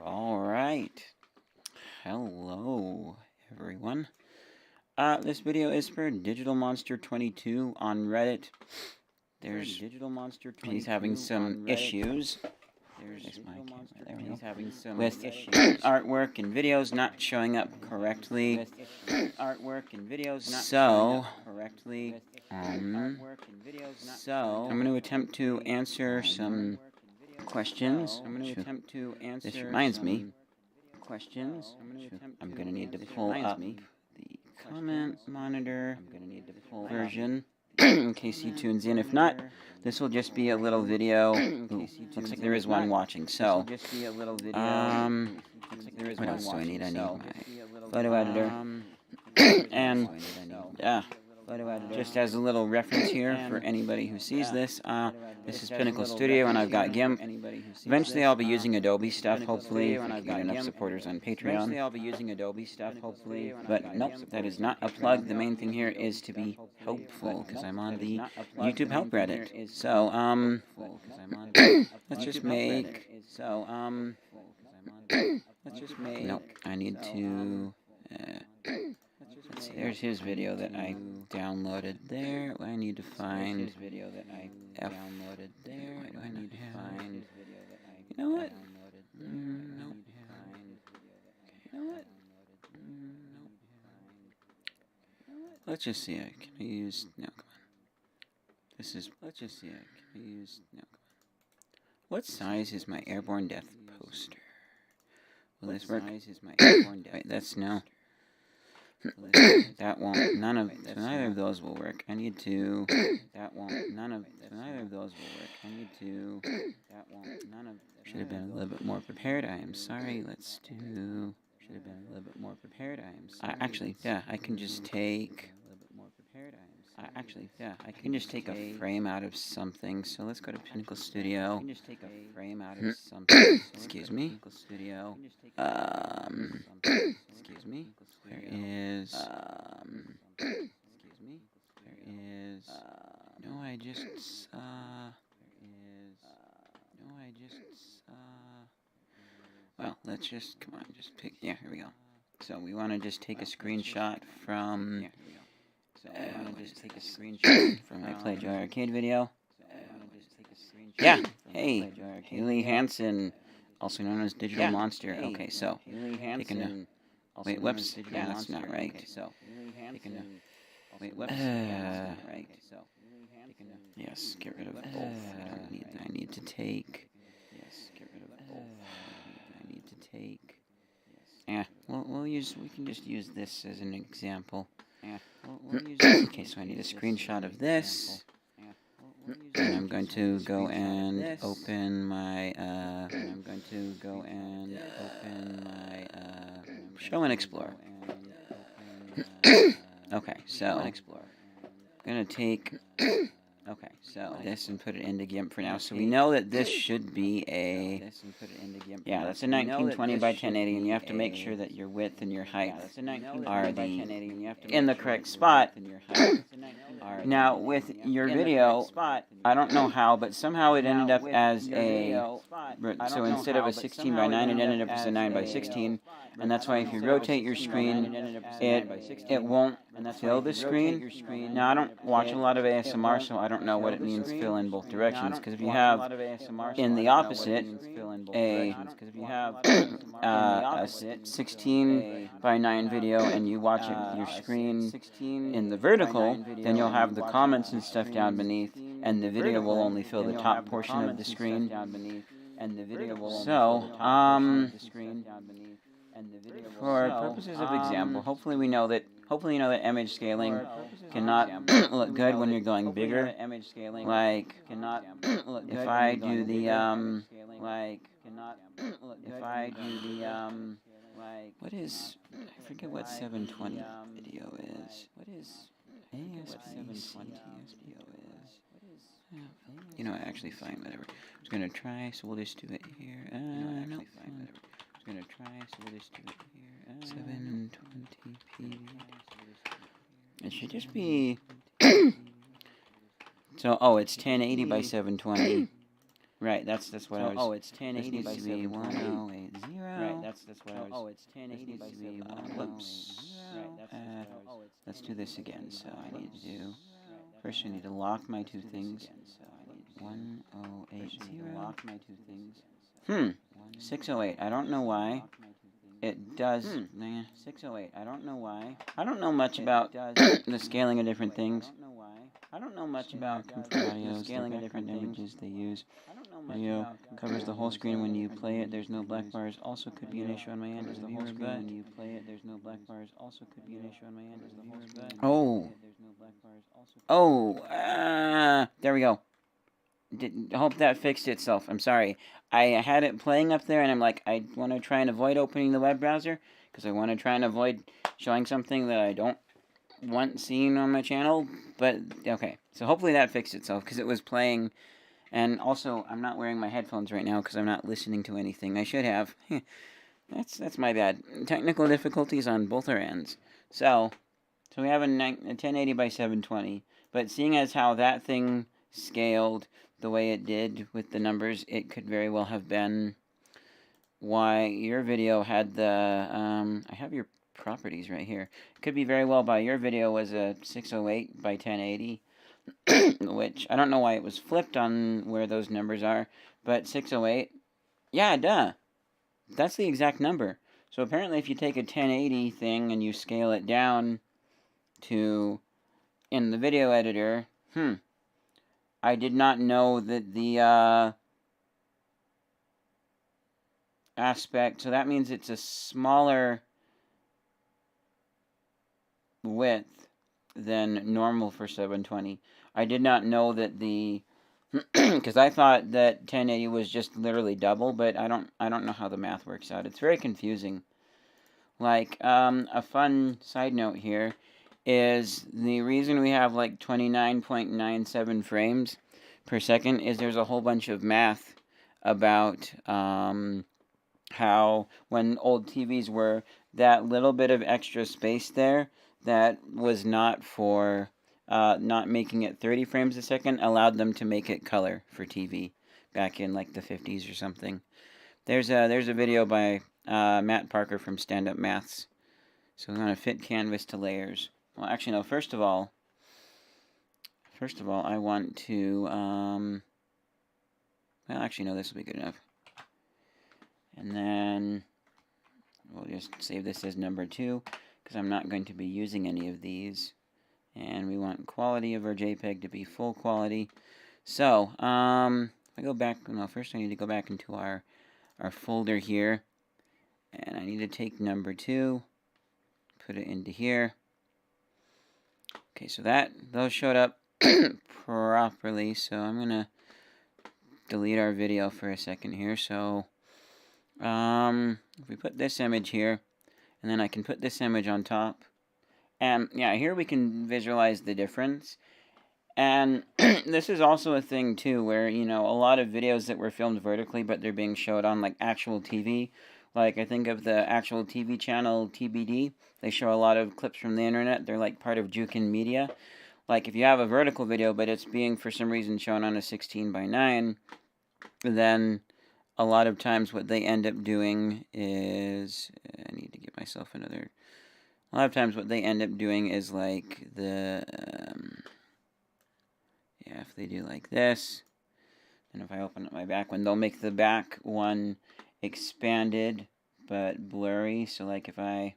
All right. Hello, everyone. This video is for Digital Monster 22 on Reddit. There's Digital Monster 22. He's having some issues. He's having some with artwork and videos not showing up correctly. So I'm going to attempt to answer some questions. This reminds me. I'm going to need to pull up the comment monitor version in case he tunes in. If not, this will just be a little video. Looks like there is one watching. So, what else do I need? I need my photo editor. And, just as a little reference here for anybody who sees this, this is Pinnacle Studio and I've got GIMP. Eventually I'll be using Adobe stuff, hopefully, if I can get enough supporters on Patreon. But nope, that is not a plug. The main thing here is to be helpful, because I'm on the YouTube help Reddit. So, let's just make... Nope, I need to... Let's see, there's his video that I downloaded there. I need to find his video that I downloaded there. Why do I need to find? You know what? Nope. You know what? Let's just see. Can I use? No, come on. This is. Let's just see. Can I use? No, come on. What size is my Airborne Death poster? Will this work? What size is my Airborne Death? Wait, that's no. That won't. Neither of those will work. I need to. That won't. Neither of those will work. I need to. That won't. Should have been a little bit more prepared. I am sorry. Let's do. Should have been a little bit more prepared. I am sorry. Actually, yeah, I can just take. I can just take a frame out of something. So let's go to Pinnacle Studio. Excuse me. Excuse me. There is. No, I just saw. Well, let's just come on. Just pick. Yeah, here we go. So we want to just take a screenshot from. From my Play Joy Arcade video. Yeah. Hey, Haley Hansen, also known as Digital Monster. Okay, so taking a. Wait, whoops. Yeah, that's not right. Yes, get rid of both. I need to take. Yeah, we can just use this as an example. Okay, so I need a screenshot of this. And I'm going to go and open my, Show and Explore. Okay, so, I'm going to take, this and put it into GIMP for now. So we know that this should be a, yeah, that's a 1920 by 1080, and you have to make sure that your width and your height are in the correct spot. Now, with your video, I don't know how, but somehow it ended up as a, so instead of a 16 by 9, it ended up as a 9 by 16, and that's why if you rotate your screen, it won't fill the screen. Now, I don't watch a lot of ASMR, so I don't know what it means fill in both directions, because if you have, in the opposite, a 16 by 9 video, and you watch it with your screen in the vertical, then you'll have the comments and stuff down beneath, and the video will only fill the top portion of the screen. So, for purposes of example, hopefully you know that image scaling cannot look good when you're going bigger. Like, if I do the, what is, I forget what 720 video is. What is ASP720 SVO is? You know, actually fine, whatever. I was going to try, so we'll just do it here. No, fine, whatever. I was going to try, so we'll just do it here. 720p. It should just be... So, oh, it's 1080 by 720. Right, that's what I was... Oh, it's 1080 by 720. Right, that's what I was... Oh, it's 1080 by 720. Whoops. Right, let's do this again. So I need to do... First I need to lock my two things. 1080. Lock my two things. 608. I don't know why. It does... 608. I don't know why. I don't know much about the scaling of different things. I don't know much about audio, scaling of different images they use. Video covers the whole screen when you play it. There's no black bars. Also could be an issue on my end as the whole screen when you play it. There's no black bars. Also could be an issue on my end as the whole screen. There we go. Hope that fixed itself. I'm sorry. I had it playing up there, and I'm like, I want to try and avoid opening the web browser because I want to try and avoid showing something that I don't want seen on my channel. But okay, so hopefully that fixed itself because it was playing. And also, I'm not wearing my headphones right now because I'm not listening to anything. I should have. That's my bad. Technical difficulties on both our ends. So we have a 1080 by 720. But seeing as how that thing scaled the way it did with the numbers, it could very well have been why your video had the... I have your properties right here. It could be very well by your video was a 608 by 1080. Which, I don't know why it was flipped on where those numbers are, but 608, yeah, duh, that's the exact number. So apparently if you take a 1080 thing and you scale it down to, in the video editor, I did not know that the, aspect, so that means it's a smaller width than normal for 720. I did not know that the because I thought that 1080 was just literally double, but I don't know how the math works out. It's very confusing. Like a fun side note here is the reason we have like 29.97 frames per second is there's a whole bunch of math about how when old TVs were, that little bit of extra space there that was not for not making it 30 frames a second allowed them to make it color for TV back in like the 50s or something. There's a video by Matt Parker from Stand Up Maths. So we're going to fit canvas to layers. Well, actually, no. First of all, I want to. Well, actually, no. This will be good enough. And then we'll just save this as number 2 because I'm not going to be using any of these. And we want quality of our JPEG to be full quality. So, if I go back, no, first I need to go back into our folder here. And I need to take number 2, put it into here. Okay, so those showed up properly. So I'm going to delete our video for a second here. So, if we put this image here, and then I can put this image on top. And yeah, here we can visualize the difference. And this is also a thing too where, you know, a lot of videos that were filmed vertically but they're being showed on like actual TV. Like I think of the actual TV channel TBD. They show a lot of clips from the internet. They're like part of Jukin Media. Like if you have a vertical video but it's being for some reason shown on a 16:9, then a lot of times what they end up doing is, I need to get myself another... A lot of times what they end up doing is like the, yeah, if they do like this, and if I open up my back one, they'll make the back one expanded but blurry. So like if I,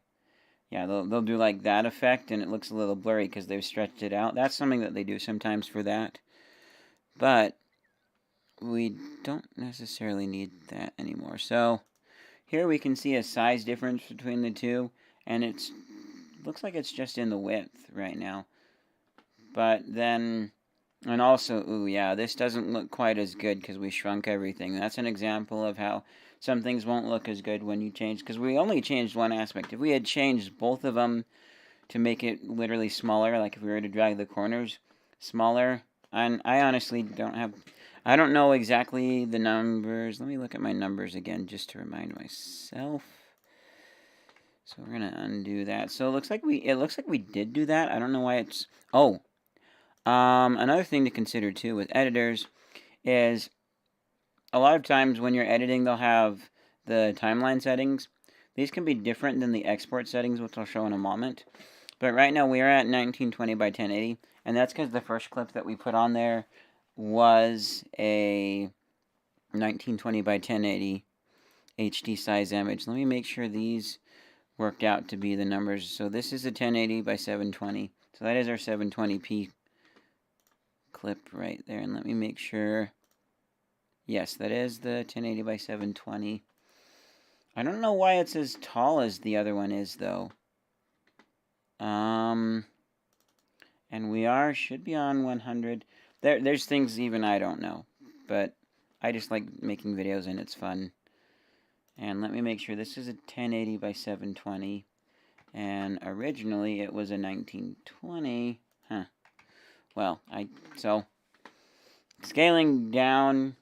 yeah, they'll do like that effect and it looks a little blurry because they've stretched it out. That's something that they do sometimes for that. But we don't necessarily need that anymore. So here we can see a size difference between the two, and it's looks like it's just in the width right now. But then, and also, ooh, yeah, this doesn't look quite as good because we shrunk everything. That's an example of how some things won't look as good when you change, because we only changed one aspect. If we had changed both of them to make it literally smaller, like if we were to drag the corners smaller, and I honestly I don't know exactly the numbers. Let me look at my numbers again just to remind myself. So we're gonna undo that. So it looks like we did do that. I don't know why it's... Oh, another thing to consider too with editors is a lot of times when you're editing, they'll have the timeline settings. These can be different than the export settings, which I'll show in a moment. But right now we are at 1920 by 1080, and that's because the first clip that we put on there was a 1920 by 1080 HD size image. Let me make sure these worked out to be the numbers. So this is a 1080 by 720. So that is our 720p clip right there. And let me make sure. Yes, that is the 1080 by 720. I don't know why it's as tall as the other one is, though. And we should be on 100. There's things even I don't know. But I just like making videos and it's fun. And let me make sure this is a 1080 by 720. And originally it was a 1920. Huh. Well, so scaling down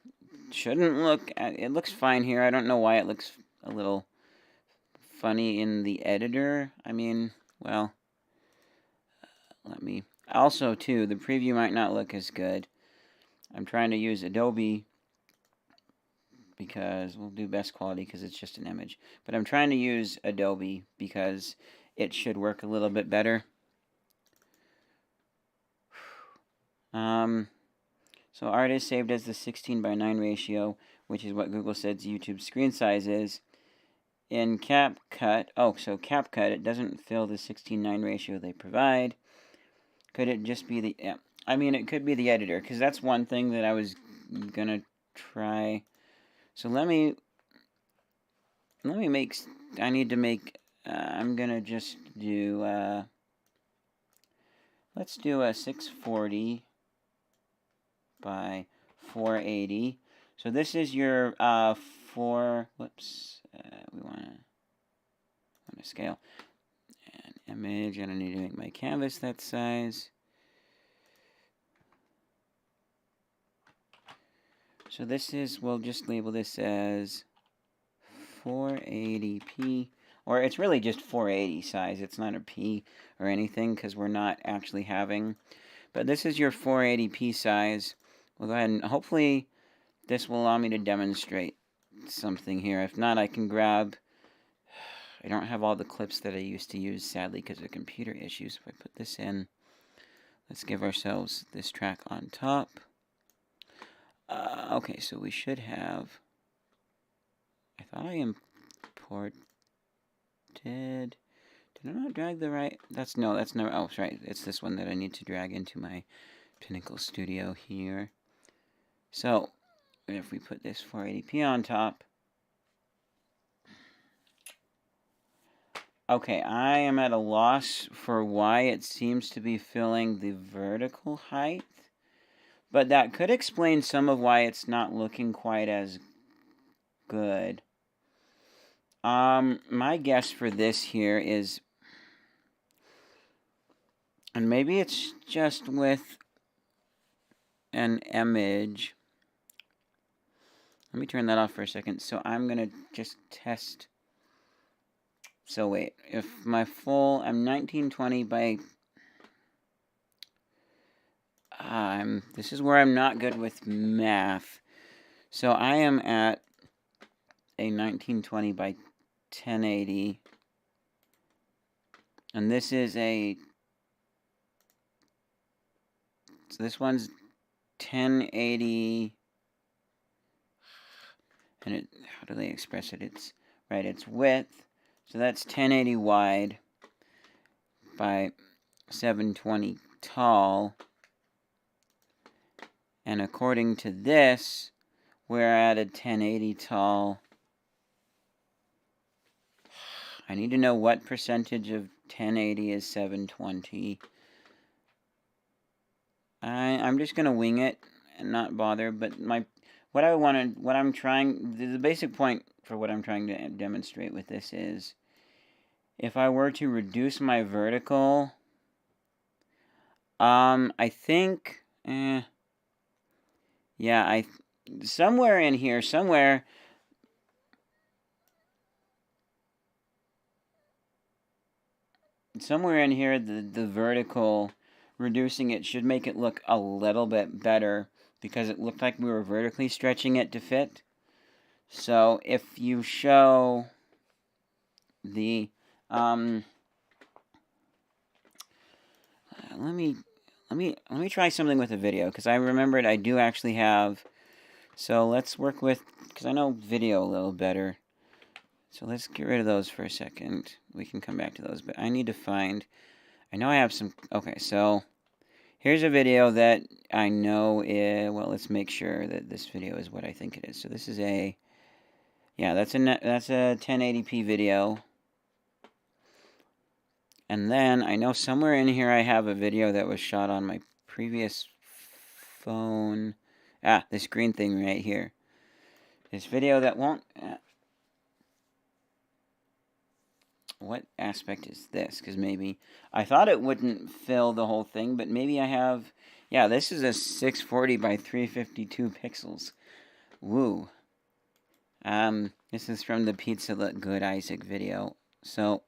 shouldn't look, it looks fine here. I don't know why it looks a little funny in the editor. I mean, well, also too, the preview might not look as good. I'm trying to use Adobe because we'll do best quality because it's just an image. But I'm trying to use Adobe because it should work a little bit better. So art is saved as the 16 by 9 ratio, which is what Google says YouTube's screen size is. In CapCut, so CapCut, it doesn't fill the 16:9 ratio they provide. Could it just be the, I mean, it could be the editor, because that's one thing that I was going to try. So let me make, I need to make, I'm going to just do, let's do a 640 by 480. So this is your, we want to scale. An image, and I need to make my canvas that size. So this is, we'll just label this as 480p, or it's really just 480 size. It's not a P or anything because we're not actually having. But this is your 480p size. We'll go ahead and hopefully this will allow me to demonstrate something here. If not, I can grab, I don't have all the clips that I used to use, sadly, because of computer issues. If I put this in, let's give ourselves this track on top. Okay, so we should have, I thought I imported, did I not drag the right, that's no, oh, right, it's this one that I need to drag into my Pinnacle Studio here. So, if we put this 480p on top, okay, I am at a loss for why it seems to be filling the vertical height, but that could explain some of why it's not looking quite as good. My guess for this here is, and maybe it's just with an image. Let me turn that off for a second. So I'm going to just test. So wait, if my full, I'm 1920 by, this is where I'm not good with math. So I am at a 1920 by 1080. And this is a, so this one's 1080, and it, how do they express it? It's, right, it's width. So that's 1080 wide by 720 tall. And according to this, we're at a 1080 tall. I need to know what percentage of 1080 is 720. I'm just going to wing it and not bother, but the basic point for what I'm trying to demonstrate with this is, if I were to reduce my vertical, I think, yeah, somewhere in here, somewhere in here, the vertical, reducing it should make it look a little bit better, because it looked like we were vertically stretching it to fit. So if you show the let me try something with a video, because I remembered I do actually have. So let's work with, because I know video a little better. So let's get rid of those for a second. We can come back to those, but I need to find. I know I have some. Okay, so here's a video that I know is. Well, let's make sure that this video is what I think it is. So this is a. Yeah, that's a 1080p video. And then I know somewhere in here I have a video that was shot on my previous phone. Ah, this green thing right here. This video that won't. What aspect is this? Because maybe I thought it wouldn't fill the whole thing, but maybe I have. Yeah, this is a 640 by 352 pixels. Woo. This is from the Pizza Look Good Isaac video. So,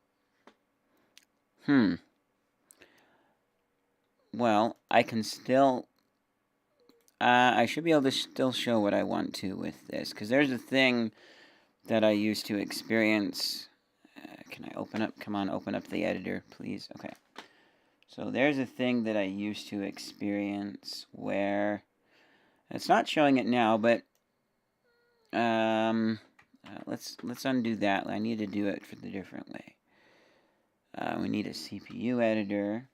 well, I can still. I should be able to still show what I want to with this, because there's a thing that I used to experience. Can I open up? Come on, open up the editor, please. Okay. So there's a thing that I used to experience where it's not showing it now, but let's undo that. I need to do it for the different way. We need a CPU editor.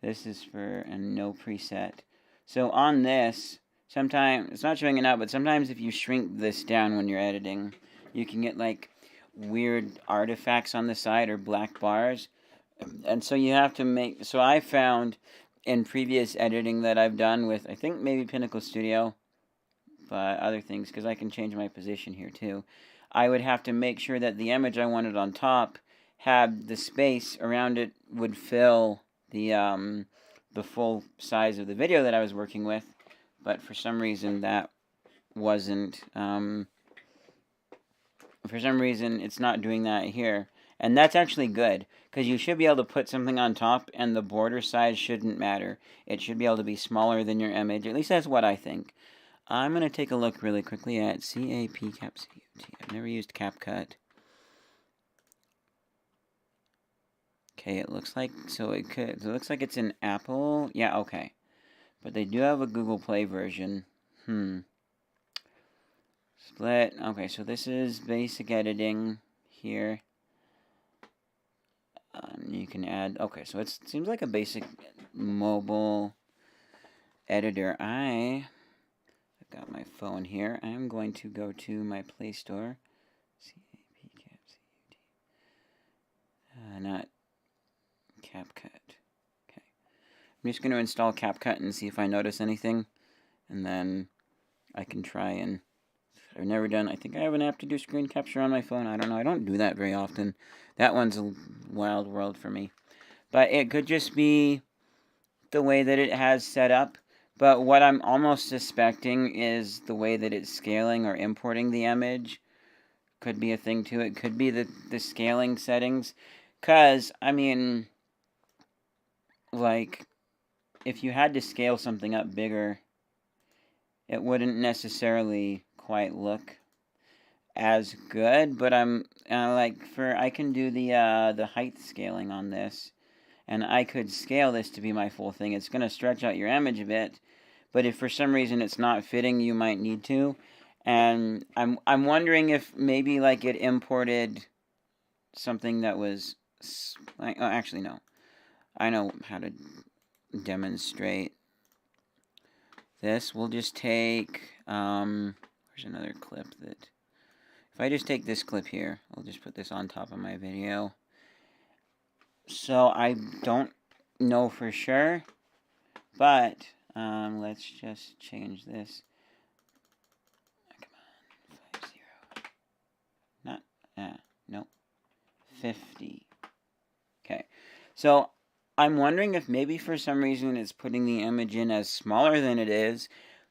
This is for a no preset. So on this, sometimes it's not showing it now, but sometimes if you shrink this down when you're editing, you can get like weird artifacts on the side or black bars. And so you have to make. So I found in previous editing that I've done with, I think maybe Pinnacle Studio, but other things, because I can change my position here too. I would have to make sure that the image I wanted on top had the space around it would fill the full size of the video that I was working with, but for some reason that wasn't. For some reason it's not doing that here. And that's actually good, because you should be able to put something on top and the border size shouldn't matter. It should be able to be smaller than your image. At least that's what I think. I'm going to take a look really quickly at CapCut. I've never used CapCut. Okay, it looks like, it looks like it's an Apple. Yeah, okay. But they do have a Google Play version. Split. Okay, so this is basic editing here. You can add. Okay, so it seems like a basic mobile editor. I've got my phone here. I'm going to go to my Play Store. CapCut. Not CapCut. Okay. I'm just going to install CapCut and see if I notice anything. And then I can try and. I've never done. I think I have an app to do screen capture on my phone. I don't know. I don't do that very often. That one's a wild world for me. But it could just be the way that it has set up. But what I'm almost suspecting is the way that it's scaling or importing the image. Could be a thing to it. Could be the scaling settings. Because, I mean, like, if you had to scale something up bigger, it wouldn't necessarily quite look as good. But I'm I can do the height scaling on this, and I could scale this to be my full thing. It's going to stretch out your image a bit, but if for some reason it's not fitting, you might need to. And I'm wondering if maybe like it imported something that was like, oh, actually no, I know how to demonstrate this. We'll just take there's another clip that if I just take this clip here, I'll just put this on top of my video. So I don't know for sure, but let's just change this. Come on, 50. Nope, 50. Okay, so I'm wondering if maybe for some reason it's putting the image in as smaller than it is,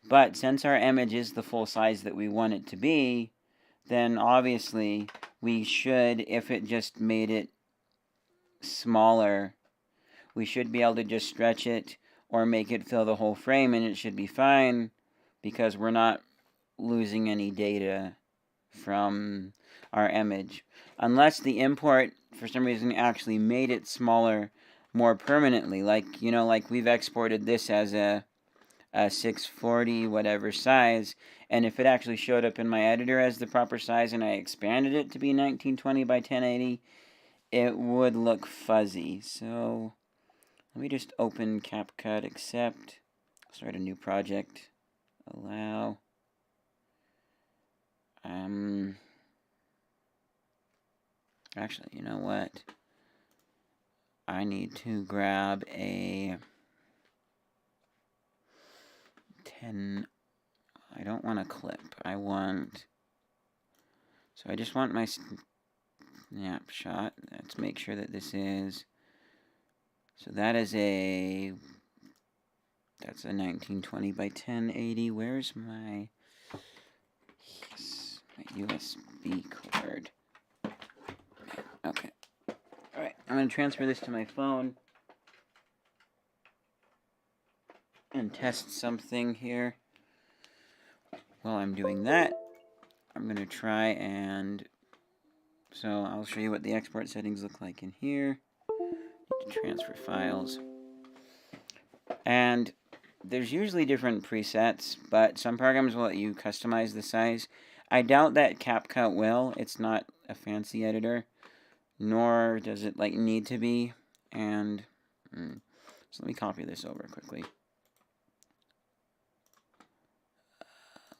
but since our image is the full size that we want it to be, then obviously we should, if it just made it smaller, we should be able to just stretch it or make it fill the whole frame and it should be fine, because we're not losing any data from our image. Unless the import, for some reason, actually made it smaller more permanently. Like, you know, like we've exported this as a 640 whatever size, and if it actually showed up in my editor as the proper size and I expanded it to be 1920 by 1080, it would look fuzzy. So let me just open CapCut, accept, start a new project, allow. Actually, you know what? I need to grab a 10. I don't want a clip. I just want my snapshot. Let's make sure that this is. So that's a 1920 by 1080. Where's my USB cord? Okay. Alright, I'm going to transfer this to my phone and test something here. While I'm doing that, I'm going to try and... So I'll show you what the export settings look like in here. Need to transfer files. And there's usually different presets, but some programs will let you customize the size. I doubt that CapCut will. It's not a fancy editor, nor does it need to be. And so let me copy this over quickly.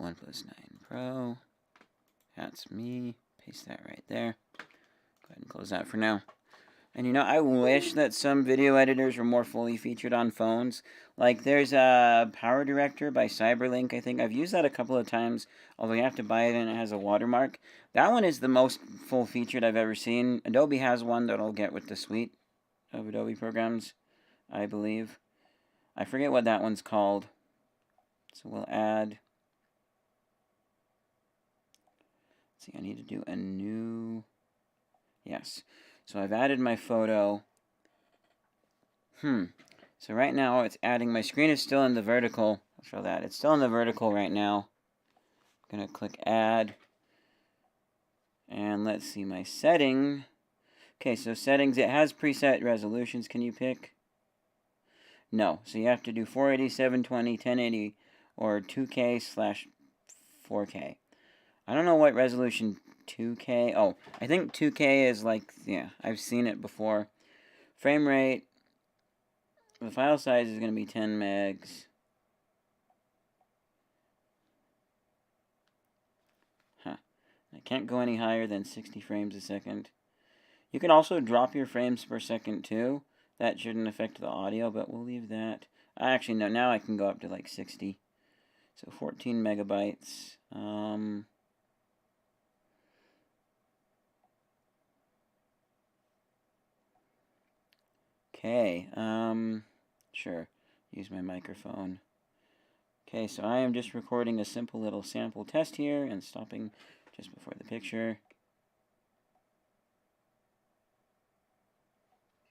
OnePlus 9 Pro. That's me. Paste that right there. Go ahead and close that for now. And you know, I wish that some video editors were more fully featured on phones. Like there's a Power Director by Cyberlink, I think. I've used that a couple of times, although you have to buy it and it has a watermark. That one is the most full featured I've ever seen. Adobe has one that I'll get with the suite of Adobe programs, I believe. I forget what that one's called. So we'll add... Let's see, I need to do a new... Yes. So I've added my photo. So right now it's adding, my screen is still in the vertical. I'll show that. It's still in the vertical right now. I'm going to click add. And let's see my setting. Okay, so settings, it has preset resolutions. Can you pick? No. So you have to do 480, 720, 1080, or 2K/4K. I don't know what resolution 2K. Oh, I think 2K is yeah, I've seen it before. Frame rate. The file size is going to be 10 megs. I can't go any higher than 60 frames a second. You can also drop your frames per second too. That shouldn't affect the audio, but we'll leave that. Actually, no, now I can go up to 60. So 14 megabytes. Okay, sure, use my microphone. Okay, so I am just recording a simple little sample test here and stopping just before the picture.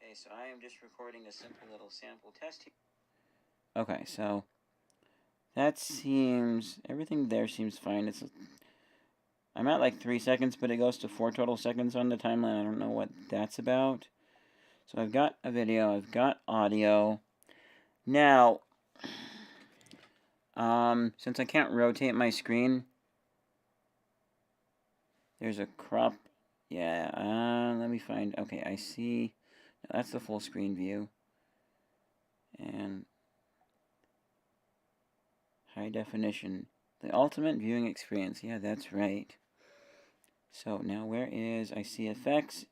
Okay, so I am just recording a simple little sample test here. Okay, so that seems, everything there seems fine. I'm at 3 seconds, but it goes to 4 total seconds on the timeline. I don't know what that's about. So I've got a video, I've got audio. Now, since I can't rotate my screen, there's a crop. Yeah, let me find. Okay, I see. That's the full screen view. And high definition. The ultimate viewing experience. Yeah, that's right. So now where is, I see effects,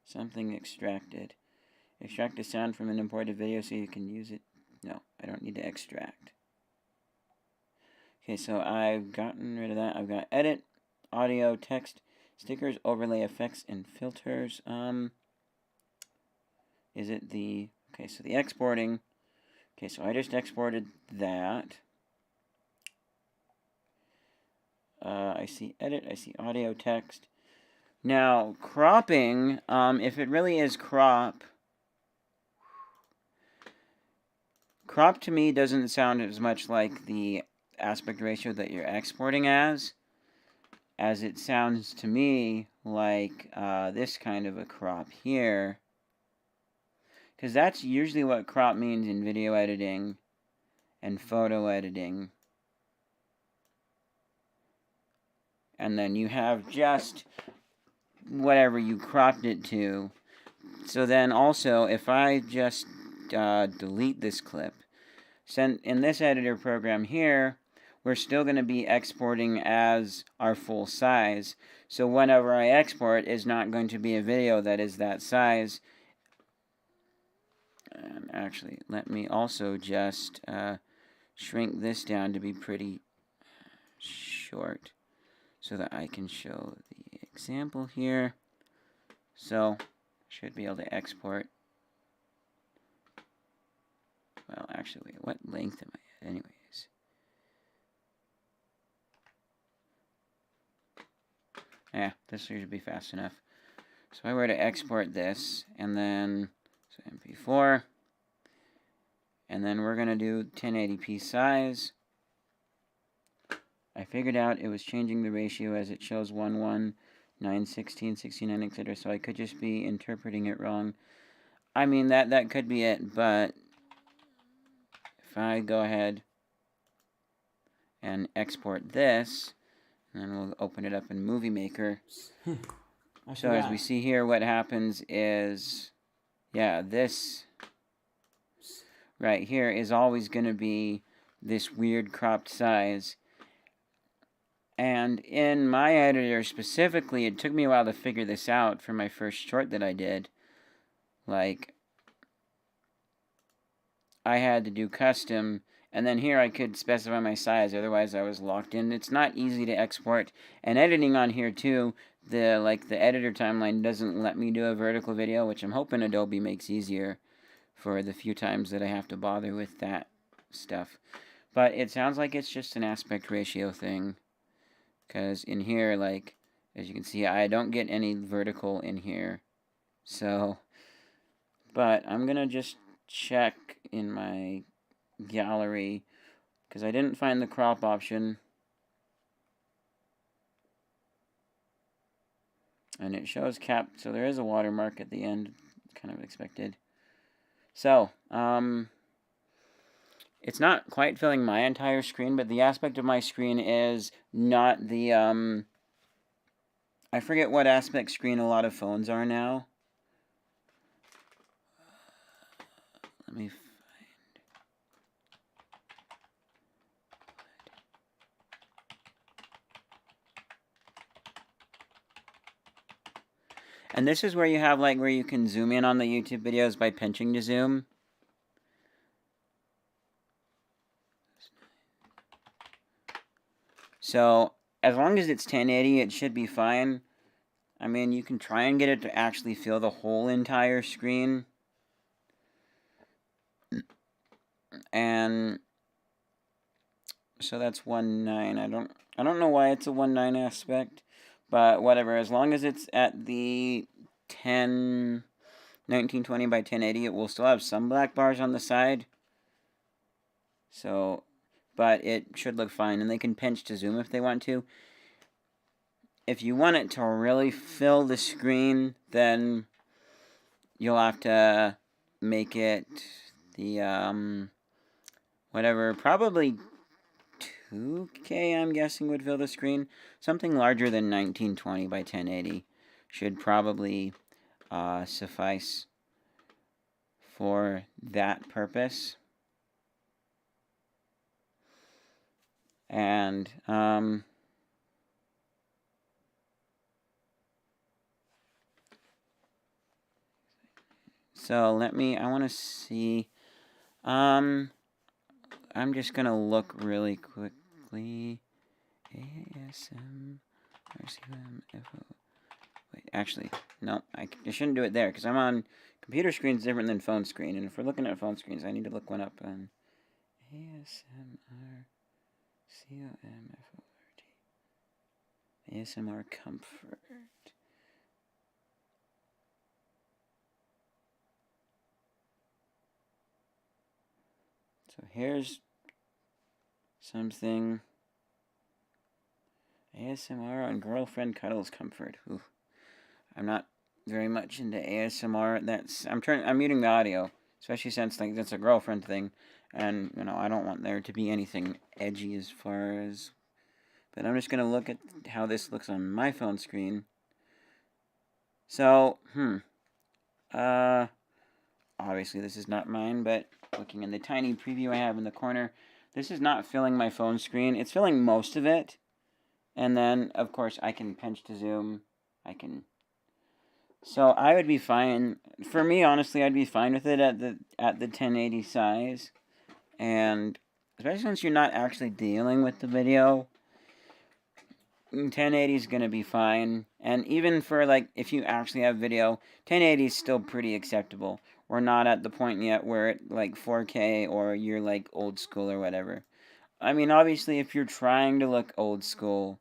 something extracted. Extract a sound from an imported video so you can use it. No, I don't need to extract. Okay, so I've gotten rid of that. I've got edit, audio, text, stickers, overlay, effects, and filters. Is it the... Okay, so the exporting. Okay, so I just exported that. I see edit, I see audio, text. Now, cropping, if it really is crop to me doesn't sound as much like the aspect ratio that you're exporting as it sounds to me like this kind of a crop here, because that's usually what crop means in video editing and photo editing. And then you have just whatever you cropped it to. So then also, if I just delete this clip, in this editor program here, we're still going to be exporting as our full size. So whenever I export, is not going to be a video that is that size. And actually, let me also just shrink this down to be pretty short so that I can show the example here. So, should be able to export. Well, actually, wait, what length am I at anyways? Yeah, this should be fast enough. So if I were to export this, and then, so MP4, and then we're going to do 1080p size. I figured out it was changing the ratio as it shows 1, 1, 9, 16, 69, etc. So I could just be interpreting it wrong. I mean, that could be it, but if I go ahead and export this, and then we'll open it up in Movie Maker. So as we see here, what happens is, yeah, this right here is always going to be this weird cropped size. And in my editor specifically, it took me a while to figure this out for my first short that I did. Like, I had to do custom, and then here I could specify my size, otherwise I was locked in. It's not easy to export. And editing on here too, the editor timeline doesn't let me do a vertical video, which I'm hoping Adobe makes easier for the few times that I have to bother with that stuff. But it sounds like it's just an aspect ratio thing. Because in here, like, as you can see, I don't get any vertical in here. So, but I'm going to just check in my gallery, because I didn't find the crop option. And it shows cap, so there is a watermark at the end, kind of expected. So, it's not quite filling my entire screen, but the aspect of my screen is not the, I forget what aspect screen a lot of phones are now. Let me find. And this is where you have, like, where you can zoom in on the YouTube videos by pinching to zoom. So, as long as it's 1080, it should be fine. I mean, you can try and get it to actually fill the whole entire screen. And so that's 1.9. I don't know why it's a 1.9 aspect, but whatever. As long as it's at the 1920 by 1080, it will still have some black bars on the side. So, but it should look fine, and they can pinch to zoom if they want to. If you want it to really fill the screen, then you'll have to make it the, whatever, probably 2K, I'm guessing, would fill the screen. Something larger than 1920 by 1080 should probably suffice for that purpose. And, so I want to see, I'm just going to look really quickly. ASM, RCM, FO. Wait, actually, no, I shouldn't do it there, because I'm on computer screens different than phone screen, and if we're looking at phone screens, I need to look one up on ASMR, COMFORT, ASMR Comfort. So something. ASMR on girlfriend cuddles comfort. Ooh. I'm not very much into ASMR. I'm muting the audio, especially since like that's a girlfriend thing, and you know I don't want there to be anything edgy as far as. But I'm just gonna look at how this looks on my phone screen. So, obviously this is not mine, but looking in the tiny preview I have in the corner, this is not filling my phone screen. It's filling most of it, and then of course I can pinch to zoom. So I would be fine. For me, honestly, I'd be fine with it at the 1080 size, and especially since you're not actually dealing with the video, 1080 is gonna be fine. And even for like if you actually have video, 1080 is still pretty acceptable. We're not at the point yet where it like 4K or you're like old school or whatever. I mean, obviously, if you're trying to look old school,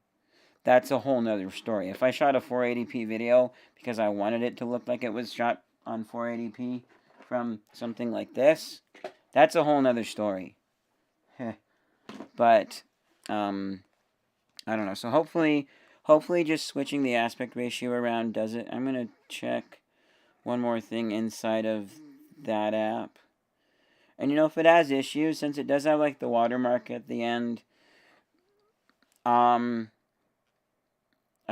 that's a whole nother story. If I shot a 480p video because I wanted it to look like it was shot on 480p from something like this, that's a whole nother story. But, I don't know. So hopefully just switching the aspect ratio around does it. I'm going to check one more thing inside of that app. And you know, if it has issues, since it does have like the watermark at the end, I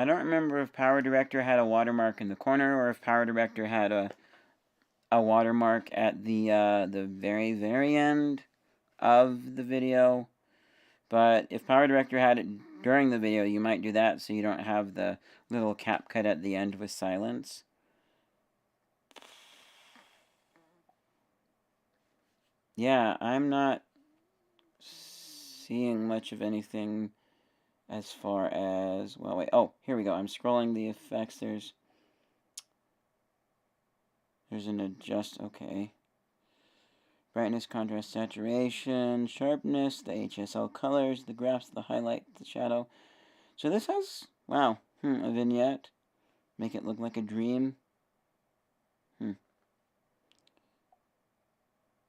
don't remember if Power Director had a watermark in the corner or if Power Director had a watermark at the very, very end of the video. But if Power Director had it during the video, you might do that so you don't have the little cap cut at the end with silence. Yeah, I'm not seeing much of anything as far as, well, wait, oh, here we go. I'm scrolling the effects. There's an adjust, okay. Brightness, contrast, saturation, sharpness, the HSL colors, the graphs, the highlight, the shadow. So this has, wow, a vignette. Make it look like a dream.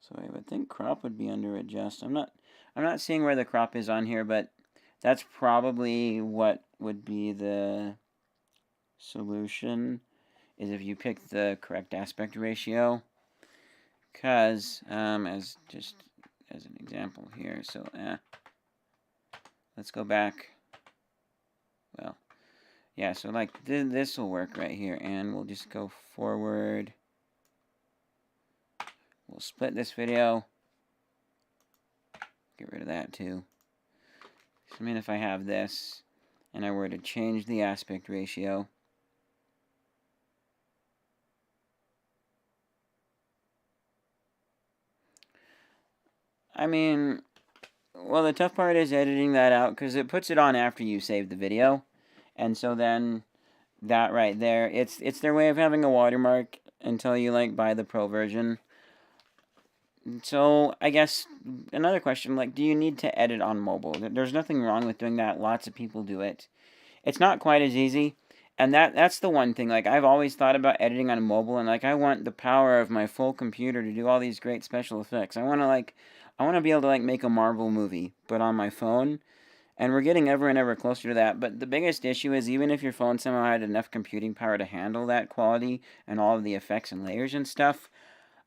So I would think crop would be under adjust. I'm not seeing where the crop is on here, but that's probably what would be the solution, is if you pick the correct aspect ratio. Because, as an example here, so, let's go back. Well, yeah, so like this will work right here, and we'll just go forward. We'll split this video. Get rid of that too. So, I mean, if I have this, and I were to change the aspect ratio, I mean, well, the tough part is editing that out, because it puts it on after you save the video, and so then that right there, it's their way of having a watermark until you like buy the pro version. So I guess another question, like, do you need to edit on mobile? There's nothing wrong with doing that. Lots of people do it. It's not quite as easy, and that's the one thing. Like, I've always thought about editing on mobile, and like I want the power of my full computer to do all these great special effects. I want to be able to like make a Marvel movie, but on my phone. And we're getting ever and ever closer to that. But the biggest issue is, even if your phone somehow had enough computing power to handle that quality and all of the effects and layers and stuff,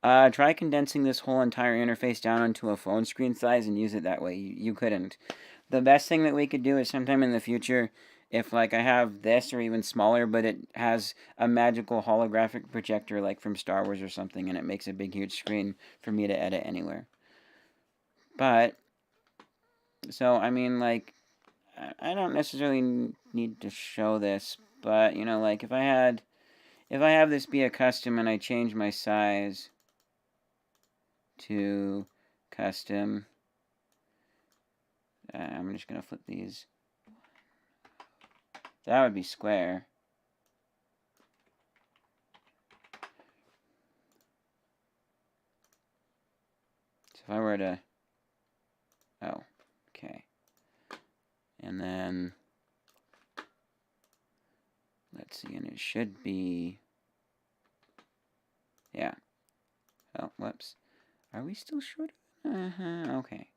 try condensing this whole entire interface down onto a phone screen size and use it that way. You couldn't. The best thing that we could do is sometime in the future, if like I have this or even smaller, but it has a magical holographic projector like from Star Wars or something, and it makes a big huge screen for me to edit anywhere. But, so I mean, like, I don't necessarily need to show this, but you know, like if I have this be a custom and I change my size to custom, I'm just gonna flip these. That would be square. So if I were to, oh, okay. And then, let's see, and it should be, yeah. Oh, whoops. Are we still short? Okay.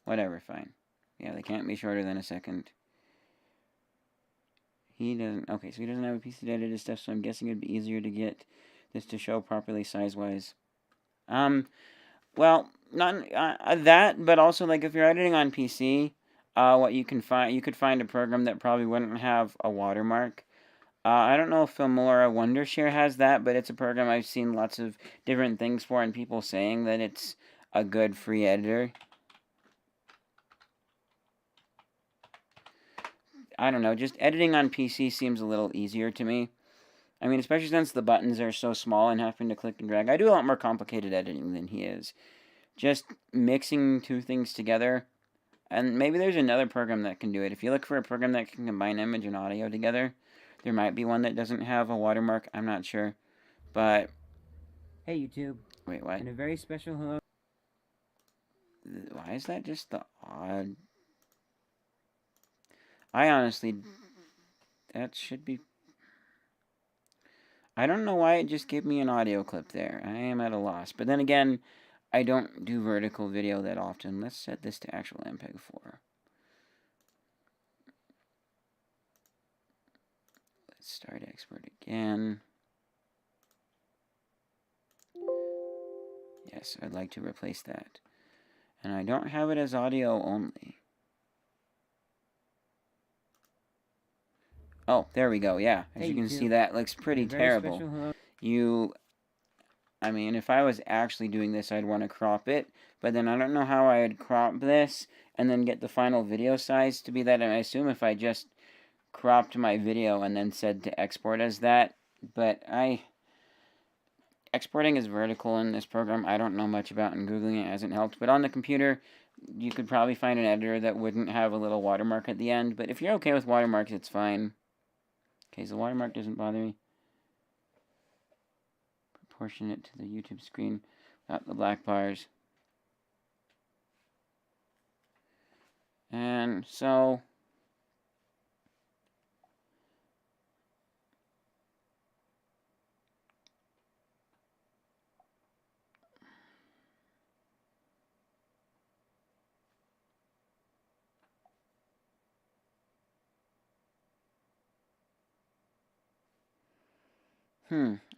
Whatever, fine. Yeah, they can't be shorter than a second. He doesn't... Okay, so he doesn't have a PC to edit his stuff, so I'm guessing it'd be easier to get this to show properly size-wise. Well, not that, but also, like, if you're editing on PC, what you could find a program that probably wouldn't have a watermark. I don't know if Filmora Wondershare has that, but it's a program I've seen lots of different things for, and people saying that it's a good free editor. I don't know, just editing on PC seems a little easier to me. I mean, especially since the buttons are so small and having to click and drag. I do a lot more complicated editing than he is. Just mixing two things together. And maybe there's another program that can do it. If you look for a program that can combine image and audio together, there might be one that doesn't have a watermark. I'm not sure. But... Hey, YouTube. Wait, what? And a very special hello. Why is that just the odd... I honestly... That should be... I don't know why it just gave me an audio clip there. I am at a loss. But then again, I don't do vertical video that often. Let's set this to actual MPEG-4. Let's start export again. Yes, I'd like to replace that. And I don't have it as audio only. Oh, there we go, yeah. As you can see, that looks pretty terrible. I mean, if I was actually doing this, I'd want to crop it. But then I don't know how I'd crop this and then get the final video size to be that. And I assume if I just cropped my video and then said to export as that. But exporting is vertical in this program. I don't know much about, and Googling it hasn't helped. But on the computer, you could probably find an editor that wouldn't have a little watermark at the end. But if you're okay with watermarks, it's fine. Okay, so the watermark doesn't bother me. Proportionate to the YouTube screen without the black bars. And so...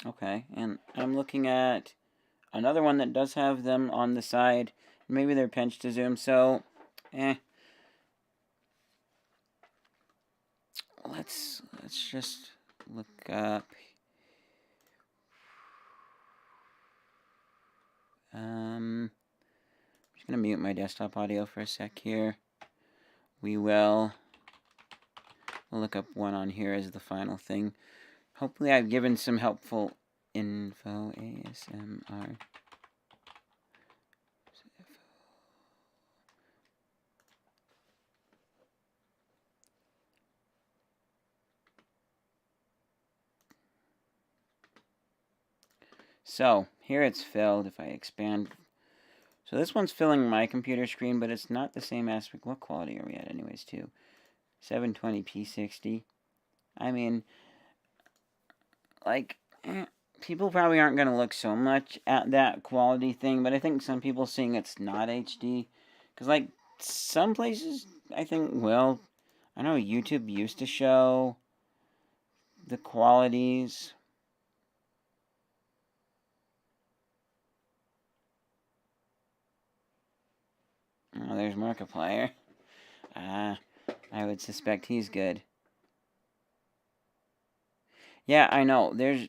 okay, and I'm looking at another one that does have them on the side. Maybe they're pinched to zoom, so, Let's just look up, I'm just gonna mute my desktop audio for a sec here. We'll look up one on here as the final thing. Hopefully I've given some helpful info. ASMR. So, here it's filled if I expand. So this one's filling my computer screen, but it's not the same aspect. What quality are we at anyways, too? 720p 60. I mean... like, people probably aren't going to look so much at that quality thing, but I think some people saying it's not HD, because, like, some places, I think, well, I know YouTube used to show the qualities. Oh, there's Markiplier. I would suspect he's good. Yeah, I know. There's...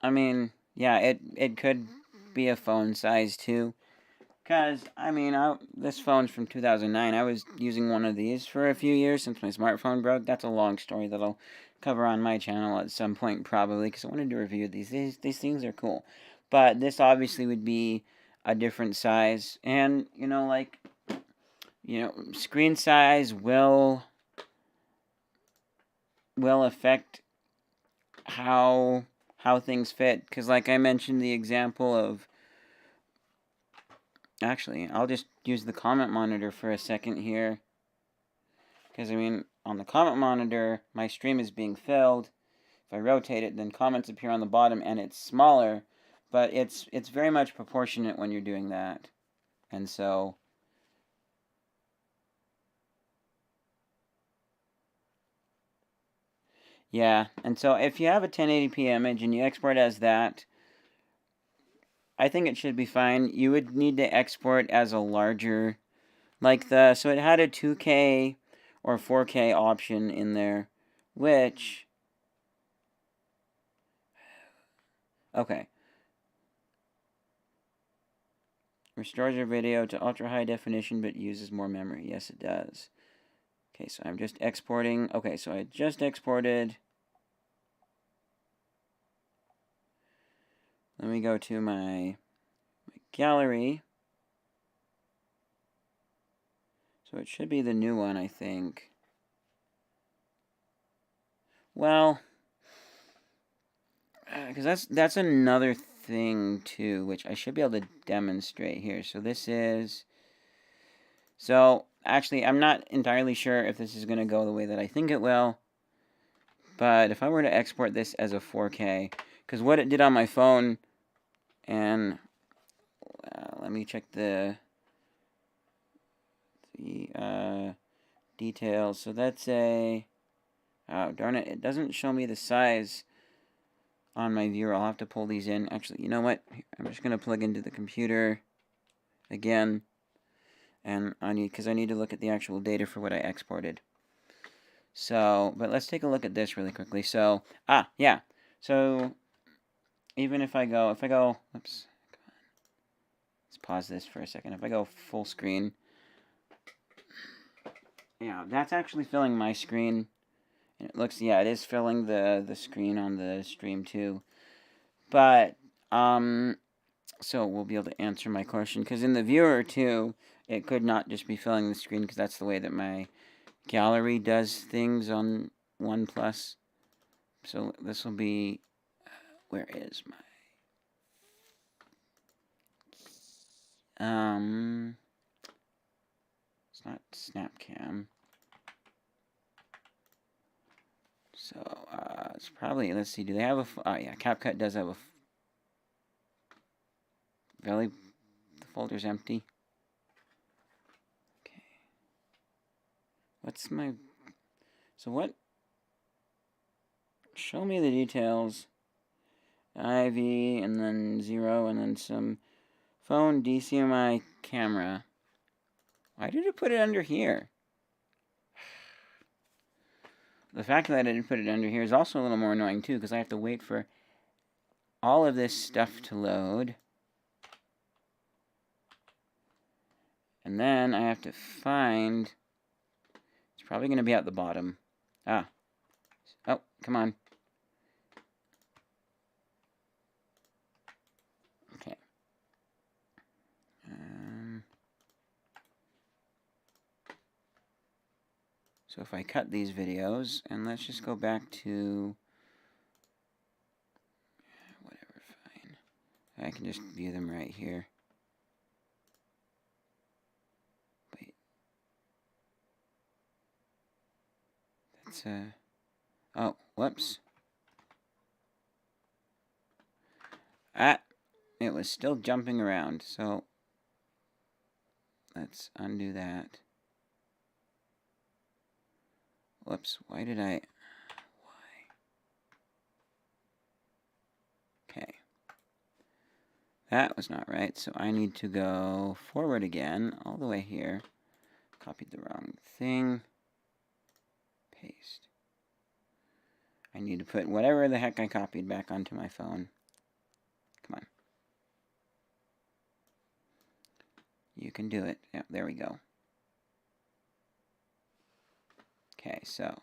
I mean, yeah, it could be a phone size, too. Because, I mean, this phone's from 2009. I was using one of these for a few years since my smartphone broke. That's a long story that I'll cover on my channel at some point, probably, because I wanted to review these. These things are cool. But this obviously would be a different size. And, you know, like... you know, screen size will affect how things fit. Because, like I mentioned, the example of... actually, I'll just use the comment monitor for a second here. Because, I mean, on the comment monitor, my stream is being filled. If I rotate it, then comments appear on the bottom, and it's smaller. but it's very much proportionate when you're doing that. And so yeah, and so if you have a 1080p image and you export as that, I think it should be fine. You would need to export as a larger, so it had a 2K or 4K option in there, which, okay. Restores your video to ultra high definition but uses more memory. Yes, it does. Okay, so I'm just exporting. Okay, so I just exported. Let me go to my gallery. So it should be the new one, I think. Well, because that's another thing too, which I should be able to demonstrate here. So this is. So actually, I'm not entirely sure if this is going to go the way that I think it will. But if I were to export this as a 4K, because what it did on my phone, and let me check the details. So that's a, oh darn it, it doesn't show me the size on my viewer. I'll have to pull these in. Actually, you know what? I'm just going to plug into the computer again, and because I need to look at the actual data for what I exported. So, but let's take a look at this really quickly. So, yeah. So, even if I go, oops, let's pause this for a second. If I go full screen, yeah, that's actually filling my screen. And it looks, yeah, it is filling the screen on the stream too. But, so we'll be able to answer my question. Because in the viewer too, it could not just be filling the screen, because that's the way that my gallery does things on OnePlus. So this will be, where is my, it's not SnapCam. So, it's probably, let's see, do they have a, yeah, CapCut does have a, really, the folder's empty. Okay. What's my, so what, show me the details, IV, and then 0, and then some phone, DCMI, camera. Why did it put it under here? The fact that I didn't put it under here is also a little more annoying too, because I have to wait for all of this stuff to load. And then I have to find, it's probably going to be at the bottom. Oh, come on. Okay. So if I cut these videos, and let's just go back to, whatever, fine. I can just view them right here. Wait. That's, oh, whoops. It was still jumping around, so let's undo that. Whoops, why? Okay. That was not right, so I need to go forward again, all the way here. Copied the wrong thing. Paste. I need to put whatever the heck I copied back onto my phone. Come on. You can do it. Yeah, there we go. Okay, so.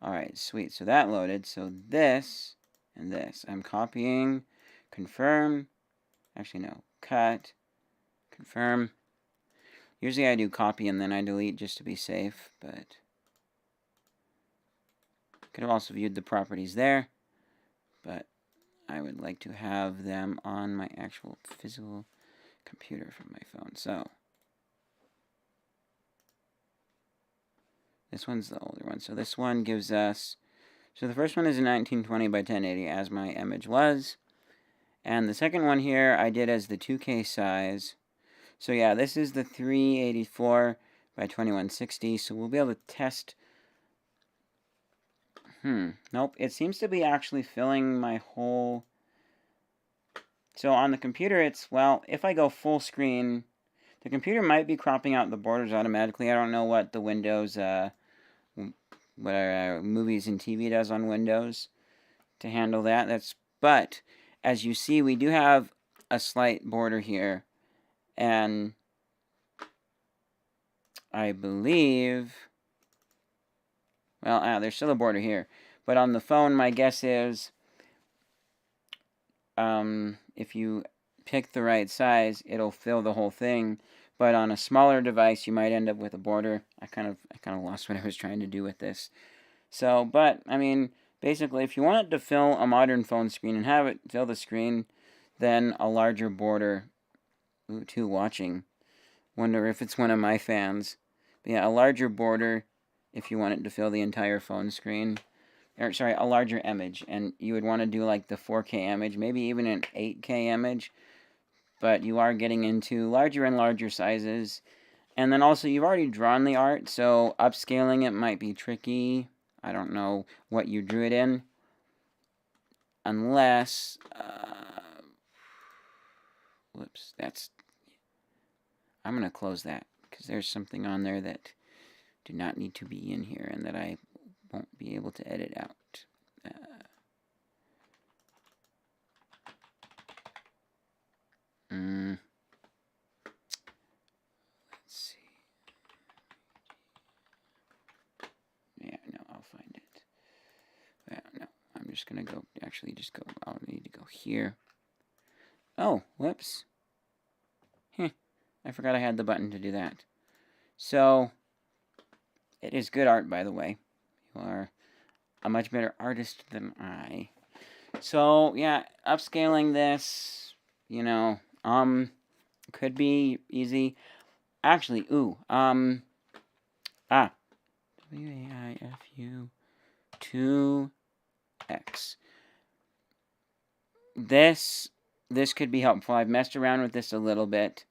Alright, sweet. So that loaded. So this and this. I'm copying, confirm. Actually, no. Cut, confirm. Usually I do copy and then I delete just to be safe, but could have also viewed the properties there, but I would like to have them on my actual physical computer from my phone. So this one's the older one. So this one gives us, so the first one is a 1920 by 1080 as my image was, And the second one here I did as the 2K size. So yeah, this is the 384 by 2160. So we'll be able to test. Nope. It seems to be actually filling my whole. So on the computer, it's, well, if I go full screen, the computer might be cropping out the borders automatically. I don't know what the Windows, movies and TV does on Windows to handle that. But as you see, we do have a slight border here, and I believe, well, there's still a border here, but on the phone, my guess is, if you pick the right size, it'll fill the whole thing. But on a smaller device, you might end up with a border. I kind of lost what I was trying to do with this. So, but I mean, basically, if you want it to fill a modern phone screen and have it fill the screen, then a larger border. Ooh, two watching. Wonder if it's one of my fans. But yeah, a larger border if you want it to fill the entire phone screen. Or, sorry, a larger image. And you would want to do like the 4K image, maybe even an 8K image. But you are getting into larger and larger sizes. And then also, you've already drawn the art, so upscaling it might be tricky. I don't know what you drew it in. Unless, whoops, I'm going to close that, because there's something on there that do not need to be in here, and that I won't be able to edit out. Let's see. Yeah, no, I'll find it. No, I'm just going to go, I'll need to go here. Oh, whoops. I forgot I had the button to do that. So, it is good art, by the way. You are a much better artist than I. So, yeah, upscaling this, could be easy. Actually, WAIFU 2X. This could be helpful. I've messed around with this a little bit.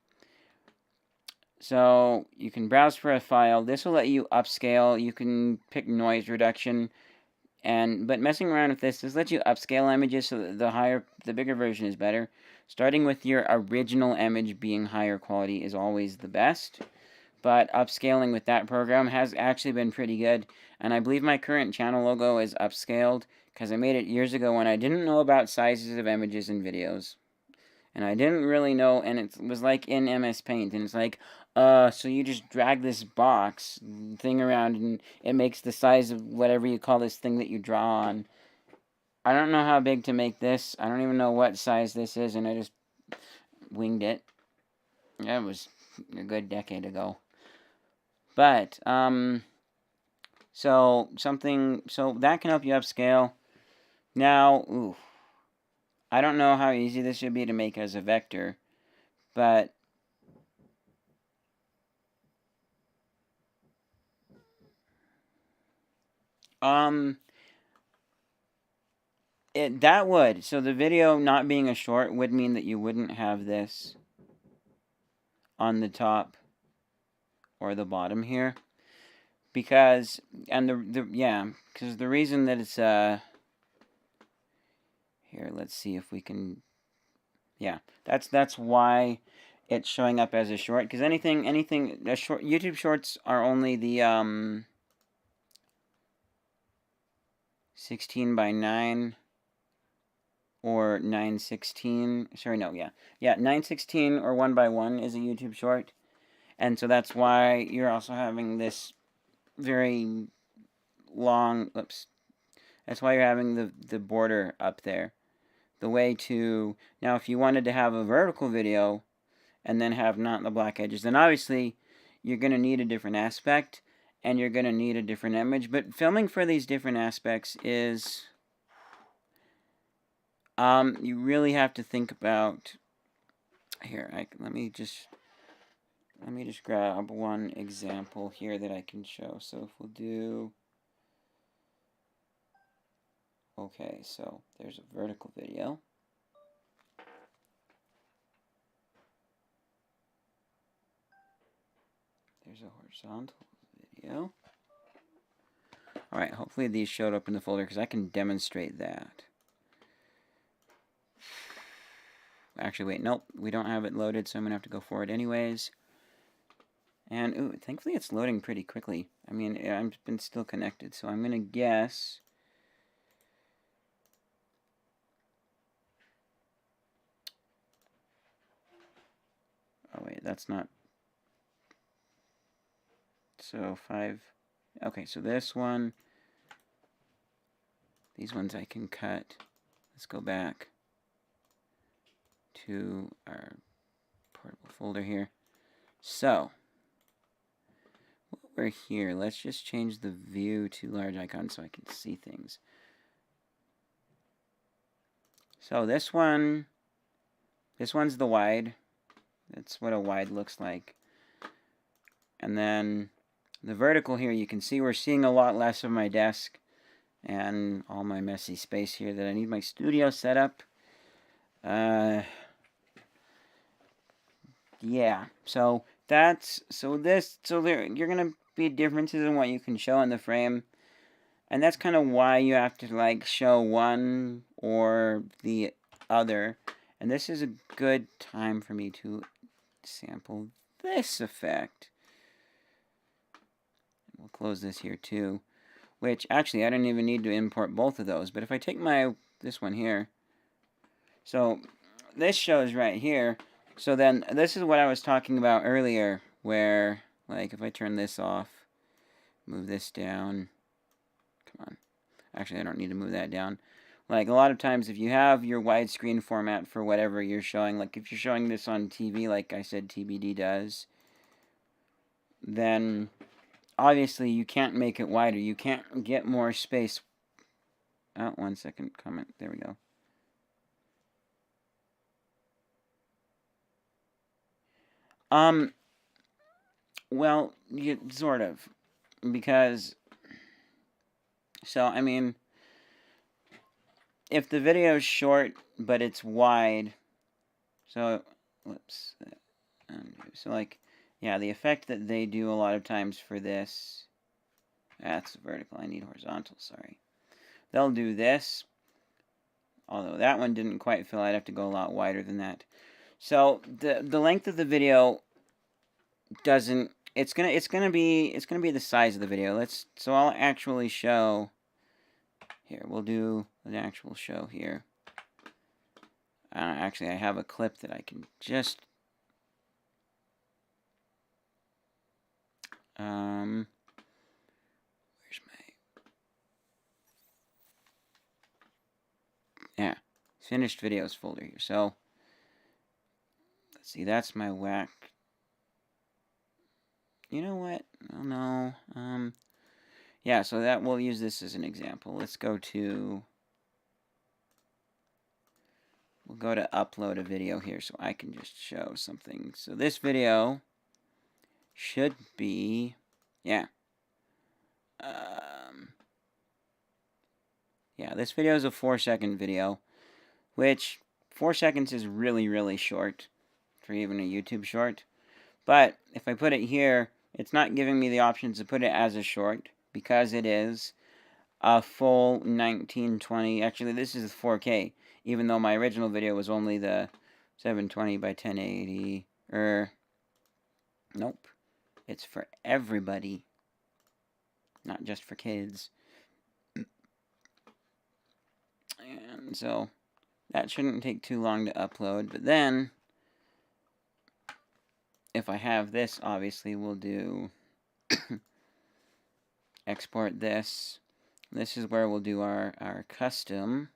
So you can browse for a file. This will let you upscale. You can pick noise reduction, but messing around with this lets you upscale images so that the bigger version is better. Starting with your original image being higher quality is always the best, but upscaling with that program has actually been pretty good. And I believe my current channel logo is upscaled because I made it years ago when I didn't know about sizes of images and videos. And I didn't really know, and it was like in MS Paint, and it's like, so you just drag this box thing around, and it makes the size of whatever you call this thing that you draw on. I don't know how big to make this. I don't even know what size this is, and I just winged it. That was a good decade ago. But, so that can help you upscale. Now, I don't know how easy this should be to make as a vector, but so the video not being a short would mean that you wouldn't have this on the top or the bottom here, because because the reason that it's here, let's see if we can, that's why it's showing up as a short, because YouTube shorts are only the 16 by 9 or 916. Sorry, no, 916 or 1 by 1 is a YouTube short, and so that's why you're also having this very long. That's why you're having the border up there. Now, if you wanted to have a vertical video and then have not the black edges, then obviously you're going to need a different aspect and you're going to need a different image. But filming for these different aspects is, you really have to think about, here, let me just grab one example here that I can show. So if we'll do, okay, so there's a vertical video. there's a horizontal video. Alright, hopefully these showed up in the folder because I can demonstrate that. Actually, wait, nope, we don't have it loaded, so I'm going to have to go for it anyways. And, ooh, thankfully it's loading pretty quickly. I mean, I've been still connected, so I'm going to guess... Oh, wait, that's not... So, 5... Okay, so this one... These ones I can cut. Let's go back to our portable folder here. So, over here, let's just change the view to large icon so I can see things. So this one's the wide. That's what a wide looks like. And then the vertical here, you can see we're seeing a lot less of my desk and all my messy space here that I need my studio set up. Yeah, so there, you're gonna be differences in what you can show in the frame, and that's kind of why you have to like show one or the other. And this is a good time for me to sample this effect. We'll close this here too, which actually I don't even need to import both of those. But if I take this one here, so this shows right here. So then this is what I was talking about earlier, where like if I turn this off, move this down, come on, actually I don't need to move that down. Like a lot of times if you have your widescreen format for whatever you're showing, like if you're showing this on TV like I said TBD does, then obviously you can't make it wider, you can't get more space. Oh, 1 second, comment, there we go. Well, sort of, because, so, I mean, if the video is short, but it's wide, so, whoops, so, like, yeah, the effect that they do a lot of times for this, that's vertical, I need horizontal, sorry. They'll do this, although that one didn't quite fill, I'd have to go a lot wider than that. So, the length of the video doesn't, it's gonna be the size of the video. So I'll actually show here. We'll do an actual show here. Actually, I have a clip that I can just where's my finished videos folder here. So let's see, that's my whack. You know what? Oh no. Yeah, so we'll use this as an example. Let's go to, we'll go to upload a video here so I can just show something. So this video should be, yeah. Yeah, this video is a 4-second video, which 4 seconds is really, really short for even a YouTube short. But if I put it here, it's not giving me the options to put it as a short because it is a full 1920. Actually, this is 4K, even though my original video was only the 720 by 1080. Nope. It's for everybody, not just for kids. And so that shouldn't take too long to upload. But then, if I have this, obviously we'll do export this. This is where we'll do our custom,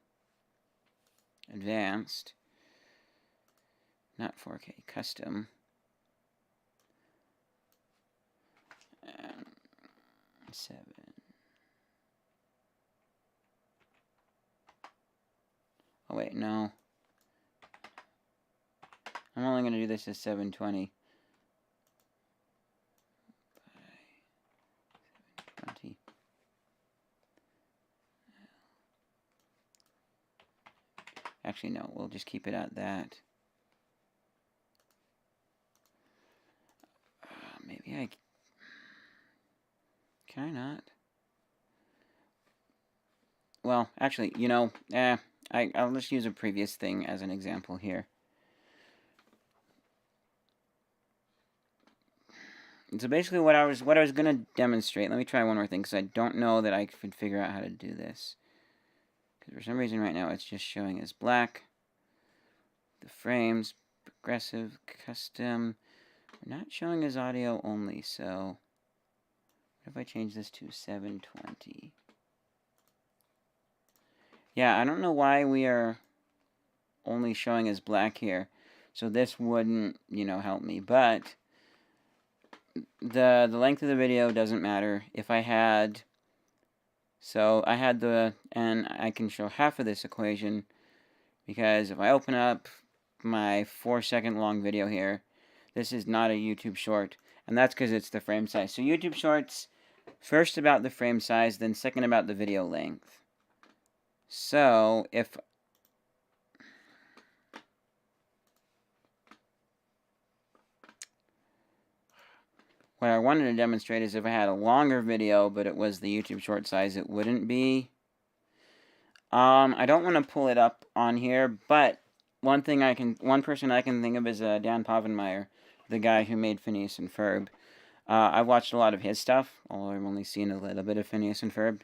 advanced, not 4K, custom. And 7. Oh wait, no. I'm only going to do this as 720. Actually, no, we'll just keep it at that. Maybe Can I not? Well, actually, you know, I'll just use a previous thing as an example here. So basically what I was going to demonstrate, let me try one more thing, because I don't know that I could figure out how to do this. Because for some reason right now it's just showing as black. The frames, progressive, custom, we're not showing as audio only, so what if I change this to 720? Yeah, I don't know why we are only showing as black here, so this wouldn't, you know, help me, but the length of the video doesn't matter. If I had, so I had and I can show half of this equation, because if I open up my 4-second long video here, this is not a YouTube short, and that's because it's the frame size. So YouTube shorts, first about the frame size, then second about the video length. So if what I wanted to demonstrate is if I had a longer video, but it was the YouTube short size, it wouldn't be. I don't want to pull it up on here, but one person I can think of is Dan Povenmire, the guy who made Phineas and Ferb. I've watched a lot of his stuff, although I've only seen a little bit of Phineas and Ferb.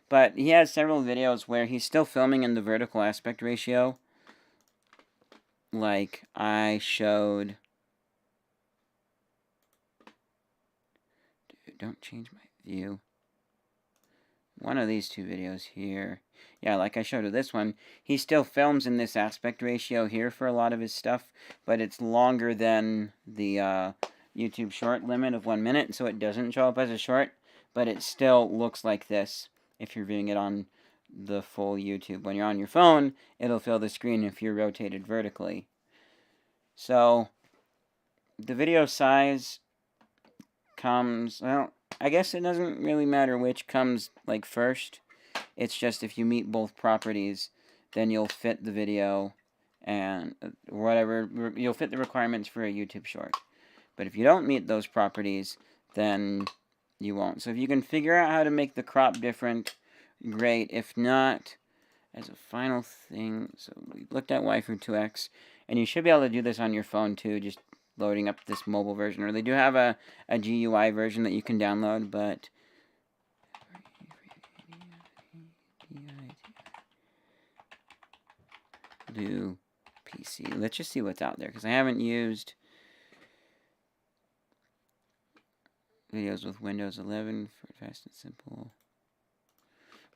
But he has several videos where he's still filming in the vertical aspect ratio. Like I showed... Dude, don't change my view. One of these two videos here. Yeah, like I showed with this one, he still films in this aspect ratio here for a lot of his stuff, but it's longer than the YouTube short limit of 1 minute, so it doesn't show up as a short, but it still looks like this if you're viewing it on the full YouTube. When you're on your phone, it'll fill the screen if you're rotated vertically. So, the video size comes, well, I guess it doesn't really matter which comes like first. It's just if you meet both properties, then you'll fit the video and whatever, you'll fit the requirements for a YouTube short. But if you don't meet those properties, then you won't. So if you can figure out how to make the crop different, great. If not, as a final thing, so we looked at Waifu2X, and you should be able to do this on your phone too, just loading up this mobile version. Or they do have a GUI version that you can download, but do PC. Let's just see what's out there, because I haven't used videos with Windows 11 for fast and simple.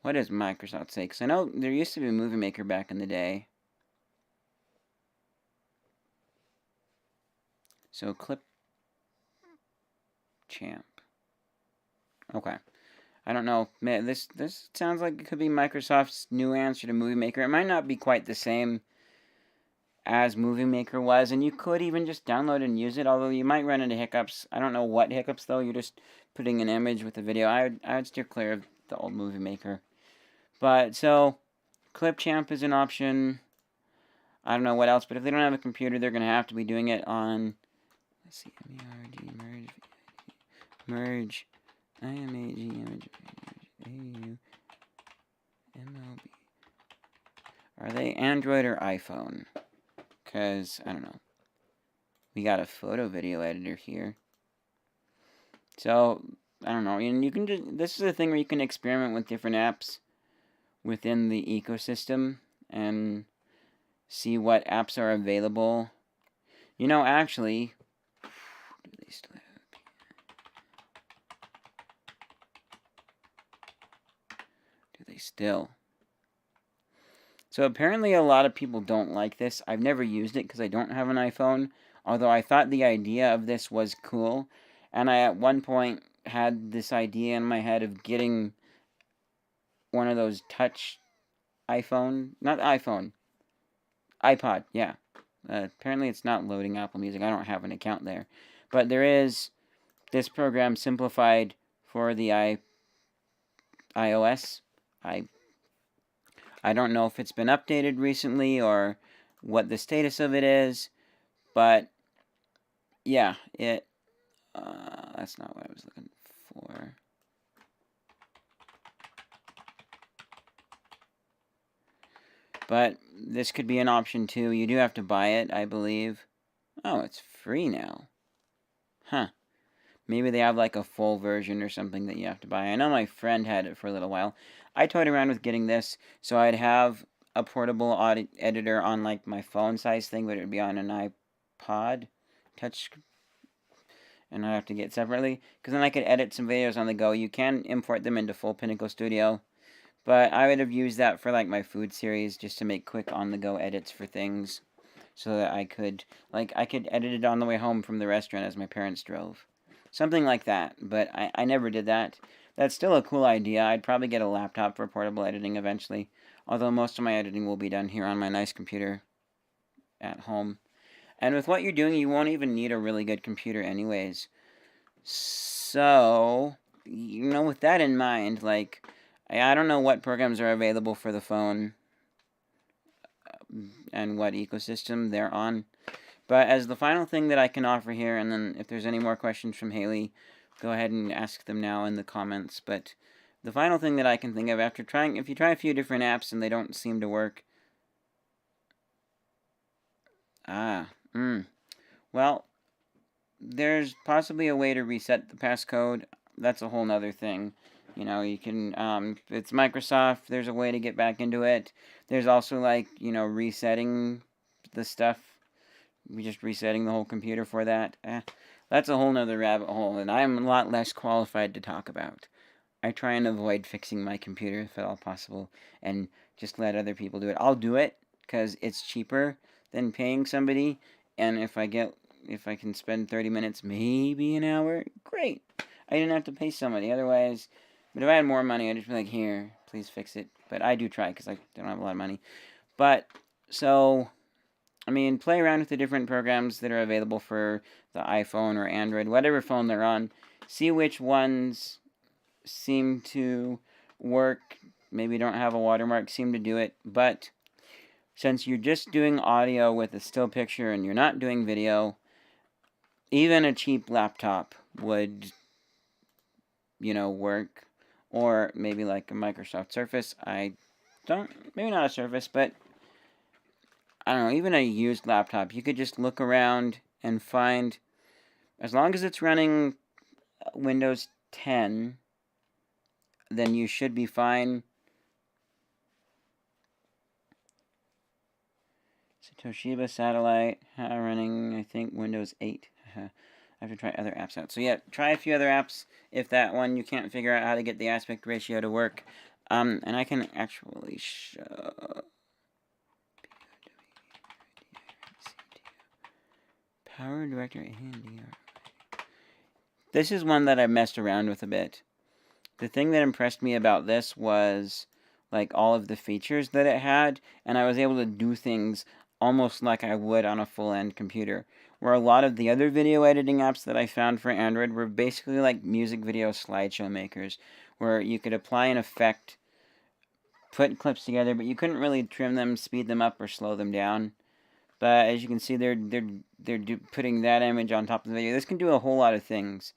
What does Microsoft say? Because I know there used to be a Movie Maker back in the day. So Clip Champ. Okay. I don't know. Man, this sounds like it could be Microsoft's new answer to Movie Maker. It might not be quite the same as Movie Maker was, and you could even just download and use it, although you might run into hiccups. I don't know what hiccups, though. You're just putting an image with a video. I would steer clear of the old Movie Maker. But, so, Clipchamp is an option. I don't know what else, but if they don't have a computer, they're going to have to be doing it on, let's see, merge, IMAG, image, AU, MLB. Are they Android or iPhone? Because, I don't know. We got a photo video editor here. So, I don't know. And you can just, this is a thing where you can experiment with different apps within the ecosystem and see what apps are available. You know, actually, do they still have Do they still? So apparently a lot of people don't like this. I've never used it because I don't have an iPhone, although I thought the idea of this was cool. And I at one point had this idea in my head of getting one of those touch iPhone, not iPhone, iPod, yeah. Apparently it's not loading Apple Music. I don't have an account there. But there is this program simplified for the iOS. I don't know if it's been updated recently or what the status of it is, but yeah, that's not what I was looking for. But this could be an option too. You do have to buy it, I believe. Oh, it's free now. Huh. Maybe they have like a full version or something that you have to buy. I know my friend had it for a little while. I toyed around with getting this so I'd have a portable editor on like my phone size thing, but it would be on an iPod touch, and I have to get separately, because then I could edit some videos on the go. You can import them into Full Pinnacle Studio, but I would have used that for like my food series, just to make quick on the go edits for things, so that I could edit it on the way home from the restaurant as my parents drove. Something like that, but I never did that. That's still a cool idea. I'd probably get a laptop for portable editing eventually, although most of my editing will be done here on my nice computer at home. And with what you're doing, you won't even need a really good computer anyways. So, with that in mind, like, I don't know what programs are available for the phone and what ecosystem they're on. But as the final thing that I can offer here, and then if there's any more questions from Haley, go ahead and ask them now in the comments. But the final thing that I can think of after if you try a few different apps and they don't seem to work. Well, there's possibly a way to reset the passcode. That's a whole nother thing. You can, if it's Microsoft, there's a way to get back into it. There's also, like, resetting the stuff. Just resetting the whole computer for that. That's a whole nother rabbit hole, and I'm a lot less qualified to talk about. I try and avoid fixing my computer if at all possible, and just let other people do it. I'll do it, because it's cheaper than paying somebody, and if I can spend 30 minutes, maybe an hour, great. I didn't have to pay somebody, otherwise. But if I had more money, I'd just be like, here, please fix it. But I do try, because I don't have a lot of money. But, so, play around with the different programs that are available for the iPhone or Android, whatever phone they're on. See which ones seem to work, maybe don't have a watermark, seem to do it. But since you're just doing audio with a still picture and you're not doing video, even a cheap laptop would, work. Or maybe like a Microsoft Surface. Maybe not a Surface, but I don't know, even a used laptop. You could just look around and find, as long as it's running Windows 10, then you should be fine. So Toshiba Satellite, running, I think, Windows 8. I have to try other apps out. So yeah, try a few other apps if that one you can't figure out how to get the aspect ratio to work. And I can actually show... Power Director and This is one that I messed around with a bit. The thing that impressed me about this was, like, all of the features that it had, and I was able to do things almost like I would on a full-end computer. Where a lot of the other video editing apps that I found for Android were basically like music video slideshow makers, where you could apply an effect, put clips together, but you couldn't really trim them, speed them up, or slow them down. But as you can see, they're putting that image on top of the video. This can do a whole lot of things.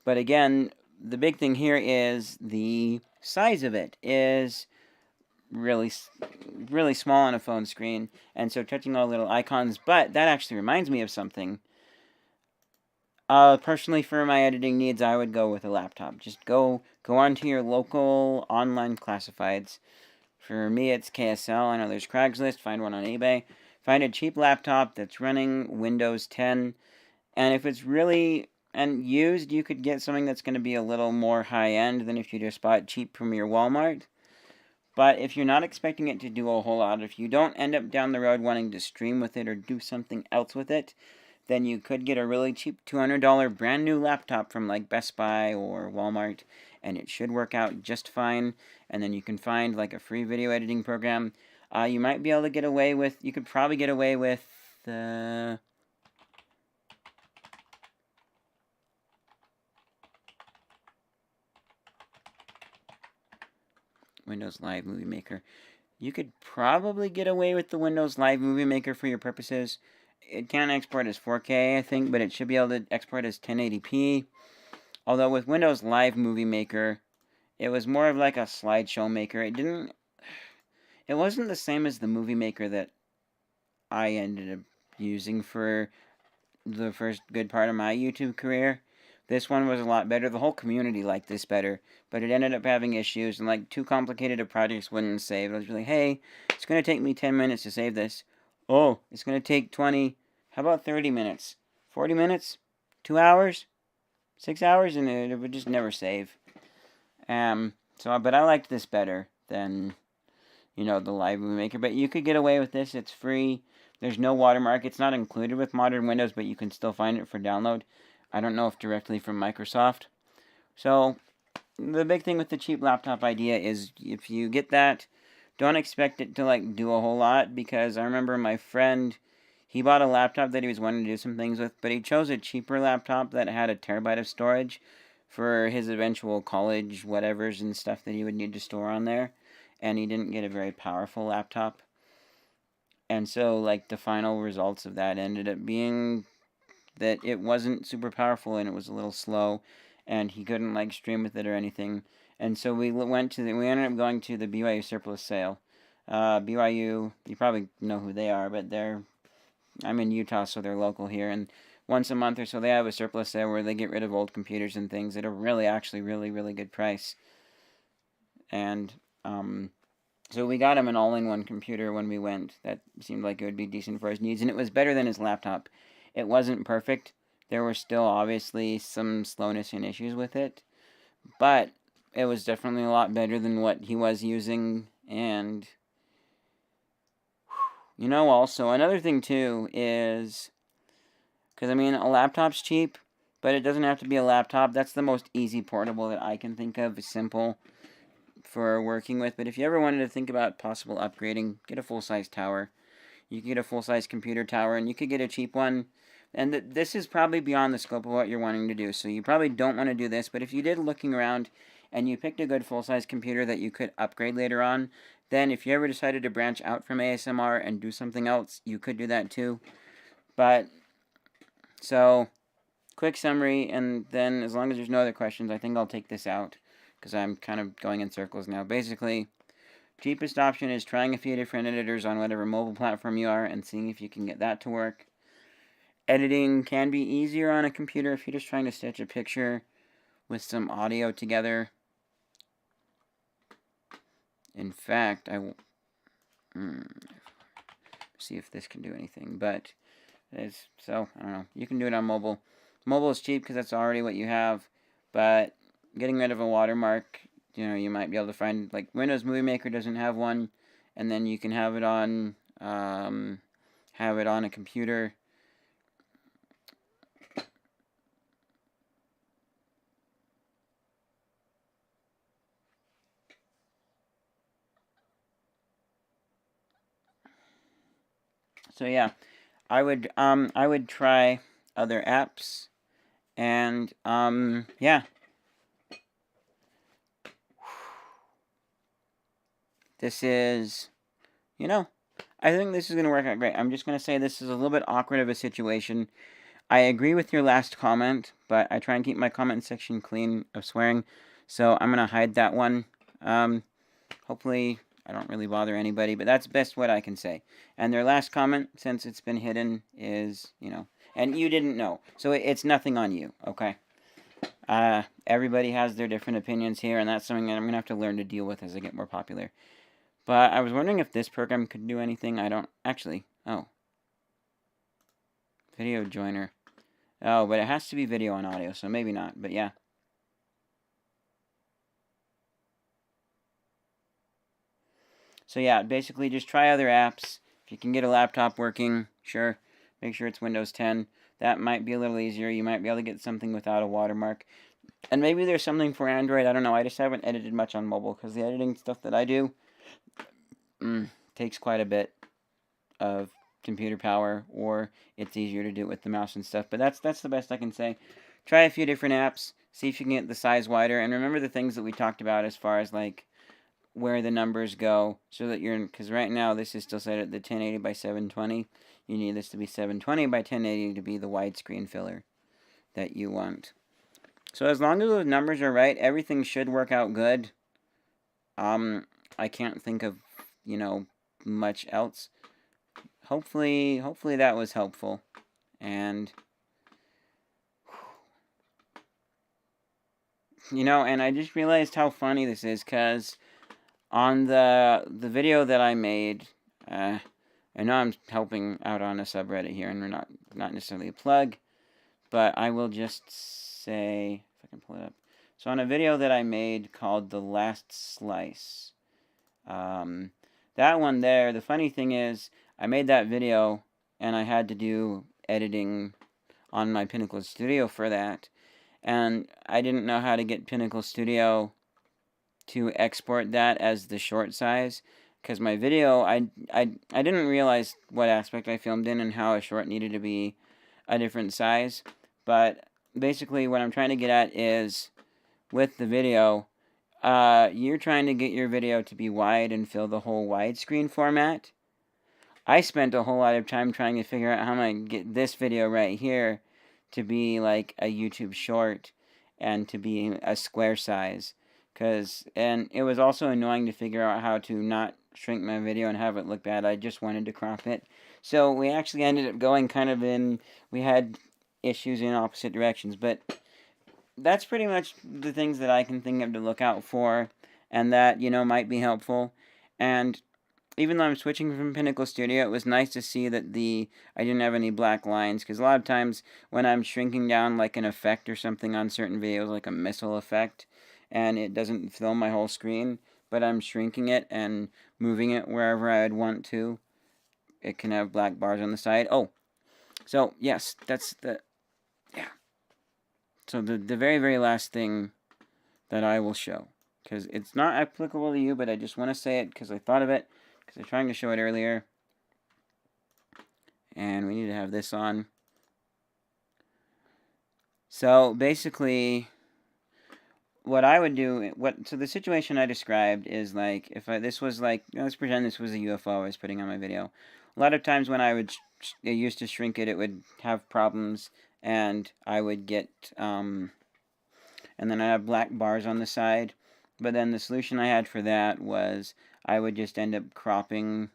But again, the big thing here is the size of it is really small on a phone screen. And so touching all the little icons. But that actually reminds me of something. Personally, for my editing needs, I would go with a laptop. Just go onto your local online classifieds. For me, it's KSL. I know there's Craigslist. Find one on eBay. Find a cheap laptop that's running Windows 10, and if it's really used, you could get something that's going to be a little more high-end than if you just bought cheap from your Walmart. But if you're not expecting it to do a whole lot, if you don't end up down the road wanting to stream with it or do something else with it, then you could get a really cheap $200 brand new laptop from like Best Buy or Walmart, and it should work out just fine. And then you can find like a free video editing program. You might be able to get away with, you could probably get away with Windows Live Movie Maker. You could probably get away with the Windows Live Movie Maker for your purposes. It can't export as 4K, I think, but it should be able to export as 1080p. Although with Windows Live Movie Maker, it was more of like a slideshow maker. it wasn't the same as the Movie Maker that I ended up using for the first good part of my YouTube career. This one was a lot better. The whole community liked this better, but it ended up having issues, and like too complicated of projects wouldn't save. I was like, hey, it's going to take me 10 minutes to save this. Oh, it's going to take 20. How about 30 minutes? 40 minutes? 2 hours? 6 hours? And it would just never save. But I liked this better than, the Live Movie Maker. But you could get away with this. It's free. There's no watermark. It's not included with modern Windows, but you can still find it for download. I don't know if directly from Microsoft. So, the big thing with the cheap laptop idea is if you get that, don't expect it to, do a whole lot, because I remember my friend, he bought a laptop that he was wanting to do some things with, but he chose a cheaper laptop that had a terabyte of storage for his eventual college whatevers and stuff that he would need to store on there, and he didn't get a very powerful laptop. And so, the final results of that ended up being that it wasn't super powerful and it was a little slow, and he couldn't stream with it or anything. And so we ended up going to the BYU surplus sale. BYU, you probably know who they are, but I'm in Utah, so they're local here, and once a month or so they have a surplus sale where they get rid of old computers and things at a actually really, really good price. And so we got him an all-in-one computer when we went that seemed like it would be decent for his needs, and it was better than his laptop. It wasn't perfect. There were still obviously some slowness and issues with it, but it was definitely a lot better than what he was using. And also another thing too is, because a laptop's cheap, but it doesn't have to be a laptop. That's the most easy portable that I can think of. It's simple for working with. But if you ever wanted to think about possible upgrading, get a full-size tower. You could get a full-size computer tower, and you could get a cheap one. And this is probably beyond the scope of what you're wanting to do, so you probably don't want to do this. But if you did looking around and you picked a good full-size computer that you could upgrade later on, then if you ever decided to branch out from ASMR and do something else, you could do that too. But, so, quick summary, and then as long as there's no other questions, I think I'll take this out, because I'm kind of going in circles now. Basically, cheapest option is trying a few different editors on whatever mobile platform you are and seeing if you can get that to work. Editing can be easier on a computer if you're just trying to stitch a picture with some audio together. In fact, I will see if this can do anything, but I don't know. You can do it on mobile. Mobile is cheap because that's already what you have, but getting rid of a watermark, you might be able to find, Windows Movie Maker doesn't have one, and then you can have it on a computer. So yeah, I would try other apps, and yeah. This is, I think this is going to work out great. I'm just going to say this is a little bit awkward of a situation. I agree with your last comment, but I try and keep my comment section clean of swearing, so I'm going to hide that one. Hopefully I don't really bother anybody, but that's best what I can say. And their last comment, since it's been hidden, is, and you didn't know, so it's nothing on you, okay? Everybody has their different opinions here, and that's something that I'm going to have to learn to deal with as I get more popular. But I was wondering if this program could do anything. I don't, actually, Video joiner. Oh, but it has to be video and audio, so maybe not, but yeah. So yeah, basically just try other apps. If you can get a laptop working, sure. Make sure it's Windows 10. That might be a little easier. You might be able to get something without a watermark. And maybe there's something for Android. I don't know. I just haven't edited much on mobile because the editing stuff that I do takes quite a bit of computer power, or it's easier to do it with the mouse and stuff. But that's the best I can say. Try a few different apps. See if you can get the size wider. And remember the things that we talked about as far as where the numbers go, so that because right now this is still set at the 1080 by 720. You need this to be 720 by 1080 to be the widescreen filler that you want. So as long as those numbers are right, everything should work out good. I can't think of, much else. Hopefully that was helpful. And and I just realized how funny this is, because on the video that I made, I know I'm helping out on a subreddit here, and we're not necessarily a plug, but I will just say, if I can pull it up. So on a video that I made called The Last Slice, that one there, the funny thing is, I made that video, and I had to do editing on my Pinnacle Studio for that, and I didn't know how to get Pinnacle Studio to export that as the short size, because my video, I didn't realize what aspect I filmed in and how a short needed to be a different size. But basically what I'm trying to get at is, with the video, you're trying to get your video to be wide and fill the whole widescreen format. I spent a whole lot of time trying to figure out how I'm going to get this video right here to be like a YouTube short and to be a square size. And it was also annoying to figure out how to not shrink my video and have it look bad. I just wanted to crop it. So we actually ended up going we had issues in opposite directions. But that's pretty much the things that I can think of to look out for, and that, might be helpful. And even though I'm switching from Pinnacle Studio, it was nice to see that I didn't have any black lines, because a lot of times when I'm shrinking down like an effect or something on certain videos, like a missile effect, and it doesn't fill my whole screen, but I'm shrinking it and moving it wherever I'd want to, it can have black bars on the side. Oh, so yes, that's so the very, very last thing that I will show, because it's not applicable to you, but I just want to say it because I thought of it, because I was trying to show it earlier, and we need to have this on. So basically, what I would do, so the situation I described is like, this was like, let's pretend this was a UFO I was putting on my video. A lot of times when I used to shrink it, it would have problems, and I would get, and then I have black bars on the side. But then the solution I had for that was I would just end up cropping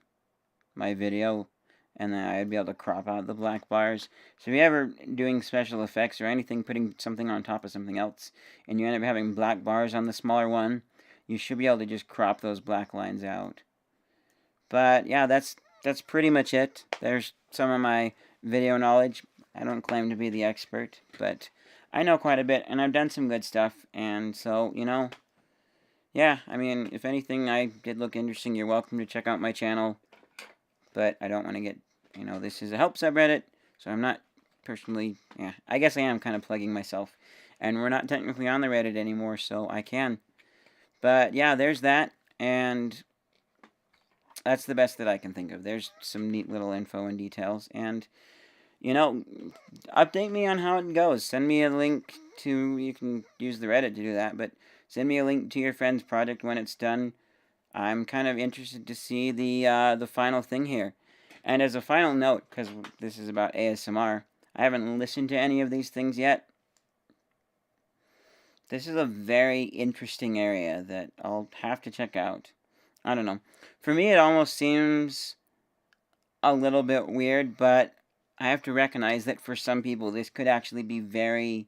my video, and then I'd be able to crop out the black bars. So if you're ever doing special effects or anything, putting something on top of something else, and you end up having black bars on the smaller one, you should be able to just crop those black lines out. But yeah, that's pretty much it. There's some of my video knowledge. I don't claim to be the expert, but I know quite a bit, and I've done some good stuff, and so, yeah, I mean, if anything I did look interesting, you're welcome to check out my channel. But I don't want to get, this is a help subreddit, so I'm not personally, I guess I am kind of plugging myself. And we're not technically on the Reddit anymore, so I can. But yeah, there's that, and that's the best that I can think of. There's some neat little info and details, and, update me on how it goes. Send me a link you can use the Reddit to do that, but send me a link to your friend's project when it's done. I'm kind of interested to see the final thing here. And as a final note, because this is about ASMR, I haven't listened to any of these things yet. This is a very interesting area that I'll have to check out. I don't know. For me, it almost seems a little bit weird, but I have to recognize that for some people, this could actually be very,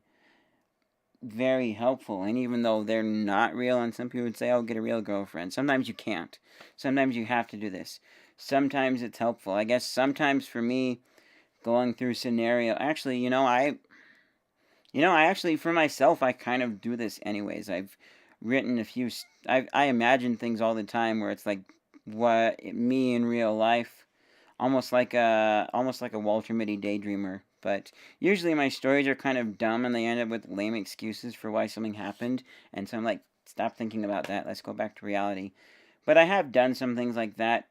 very helpful. And even though they're not real, and some people would say, oh, get a real girlfriend, sometimes you can't. Sometimes you have to do this. Sometimes it's helpful. I guess sometimes for me, going through scenario, actually, I actually, for myself, I kind of do this anyways. I've written a few, I imagine things all the time where it's like me in real life, almost like a Walter Mitty daydreamer. But usually my stories are kind of dumb, and they end up with lame excuses for why something happened. And so I'm like, stop thinking about that. Let's go back to reality. But I have done some things like that,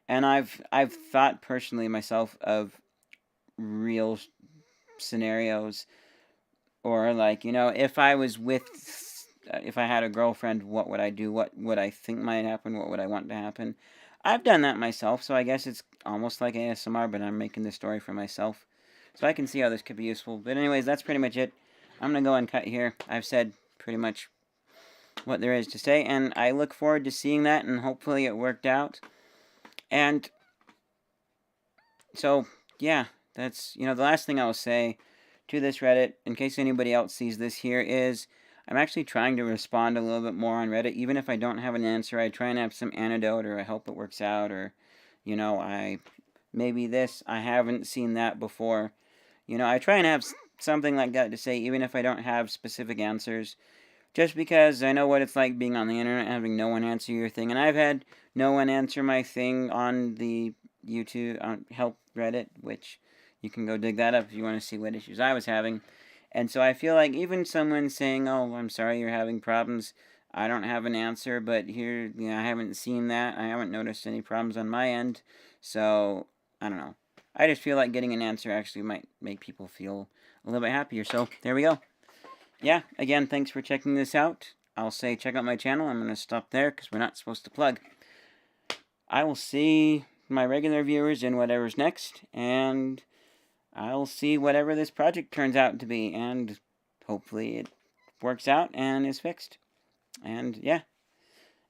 and I've thought personally myself of real scenarios, or like, if I was if I had a girlfriend, what would I do? What would I think might happen? What would I want to happen? I've done that myself, so I guess it's almost like ASMR, but I'm making the story for myself. So I can see how this could be useful. But anyways, that's pretty much it. I'm going to go and cut here. I've said pretty much what there is to say, and I look forward to seeing that, and hopefully it worked out. And so, yeah, that's, the last thing I'll say to this Reddit, in case anybody else sees this here, is I'm actually trying to respond a little bit more on Reddit. Even if I don't have an answer, I try and have some antidote, or I hope it works out, or, maybe this, I haven't seen that before. I try and have something like that to say, even if I don't have specific answers. Just because I know what it's like being on the internet, having no one answer your thing. And I've had no one answer my thing on the YouTube, on Help Reddit, which you can go dig that up if you want to see what issues I was having. And so I feel like even someone saying, oh, I'm sorry you're having problems, I don't have an answer, but here, I haven't seen that. I haven't noticed any problems on my end. So, I don't know. I just feel like getting an answer actually might make people feel a little bit happier. So, there we go. Yeah, again, thanks for checking this out. I'll say check out my channel. I'm going to stop there because we're not supposed to plug. I will see my regular viewers in whatever's next, and I'll see whatever this project turns out to be, and hopefully it works out and is fixed. And yeah,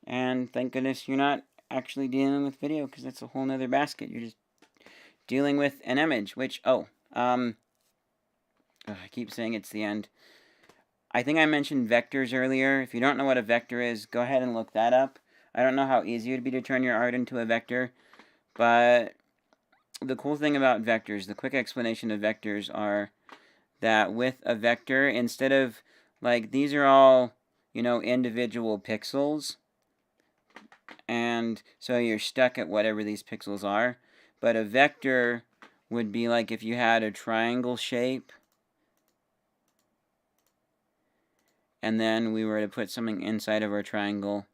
and thank goodness you're not actually dealing with video, because that's a whole nother basket. You're just dealing with an image, which, I keep saying it's the end. I think I mentioned vectors earlier. If you don't know what a vector is, go ahead and look that up. I don't know how easy it would be to turn your art into a vector, but the cool thing about vectors, the quick explanation of vectors are that with a vector, instead of, like, these are all, individual pixels, and so you're stuck at whatever these pixels are, but a vector would be like if you had a triangle shape, and then we were to put something inside of our triangle.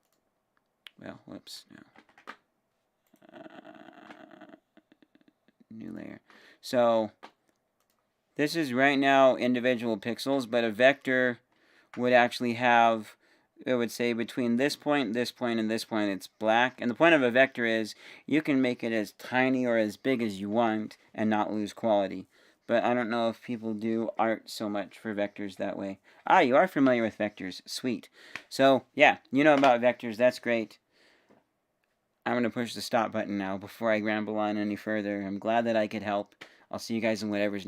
Well, whoops, no. New layer. So, this is right now individual pixels, but a vector would actually have, it would say between this point, and this point, it's black. And the point of a vector is you can make it as tiny or as big as you want and not lose quality. But I don't know if people do art so much for vectors that way. Ah, you are familiar with vectors. Sweet. So, yeah, you know about vectors. That's great. I'm going to push the stop button now before I ramble on any further. I'm glad that I could help. I'll see you guys in whatever's next.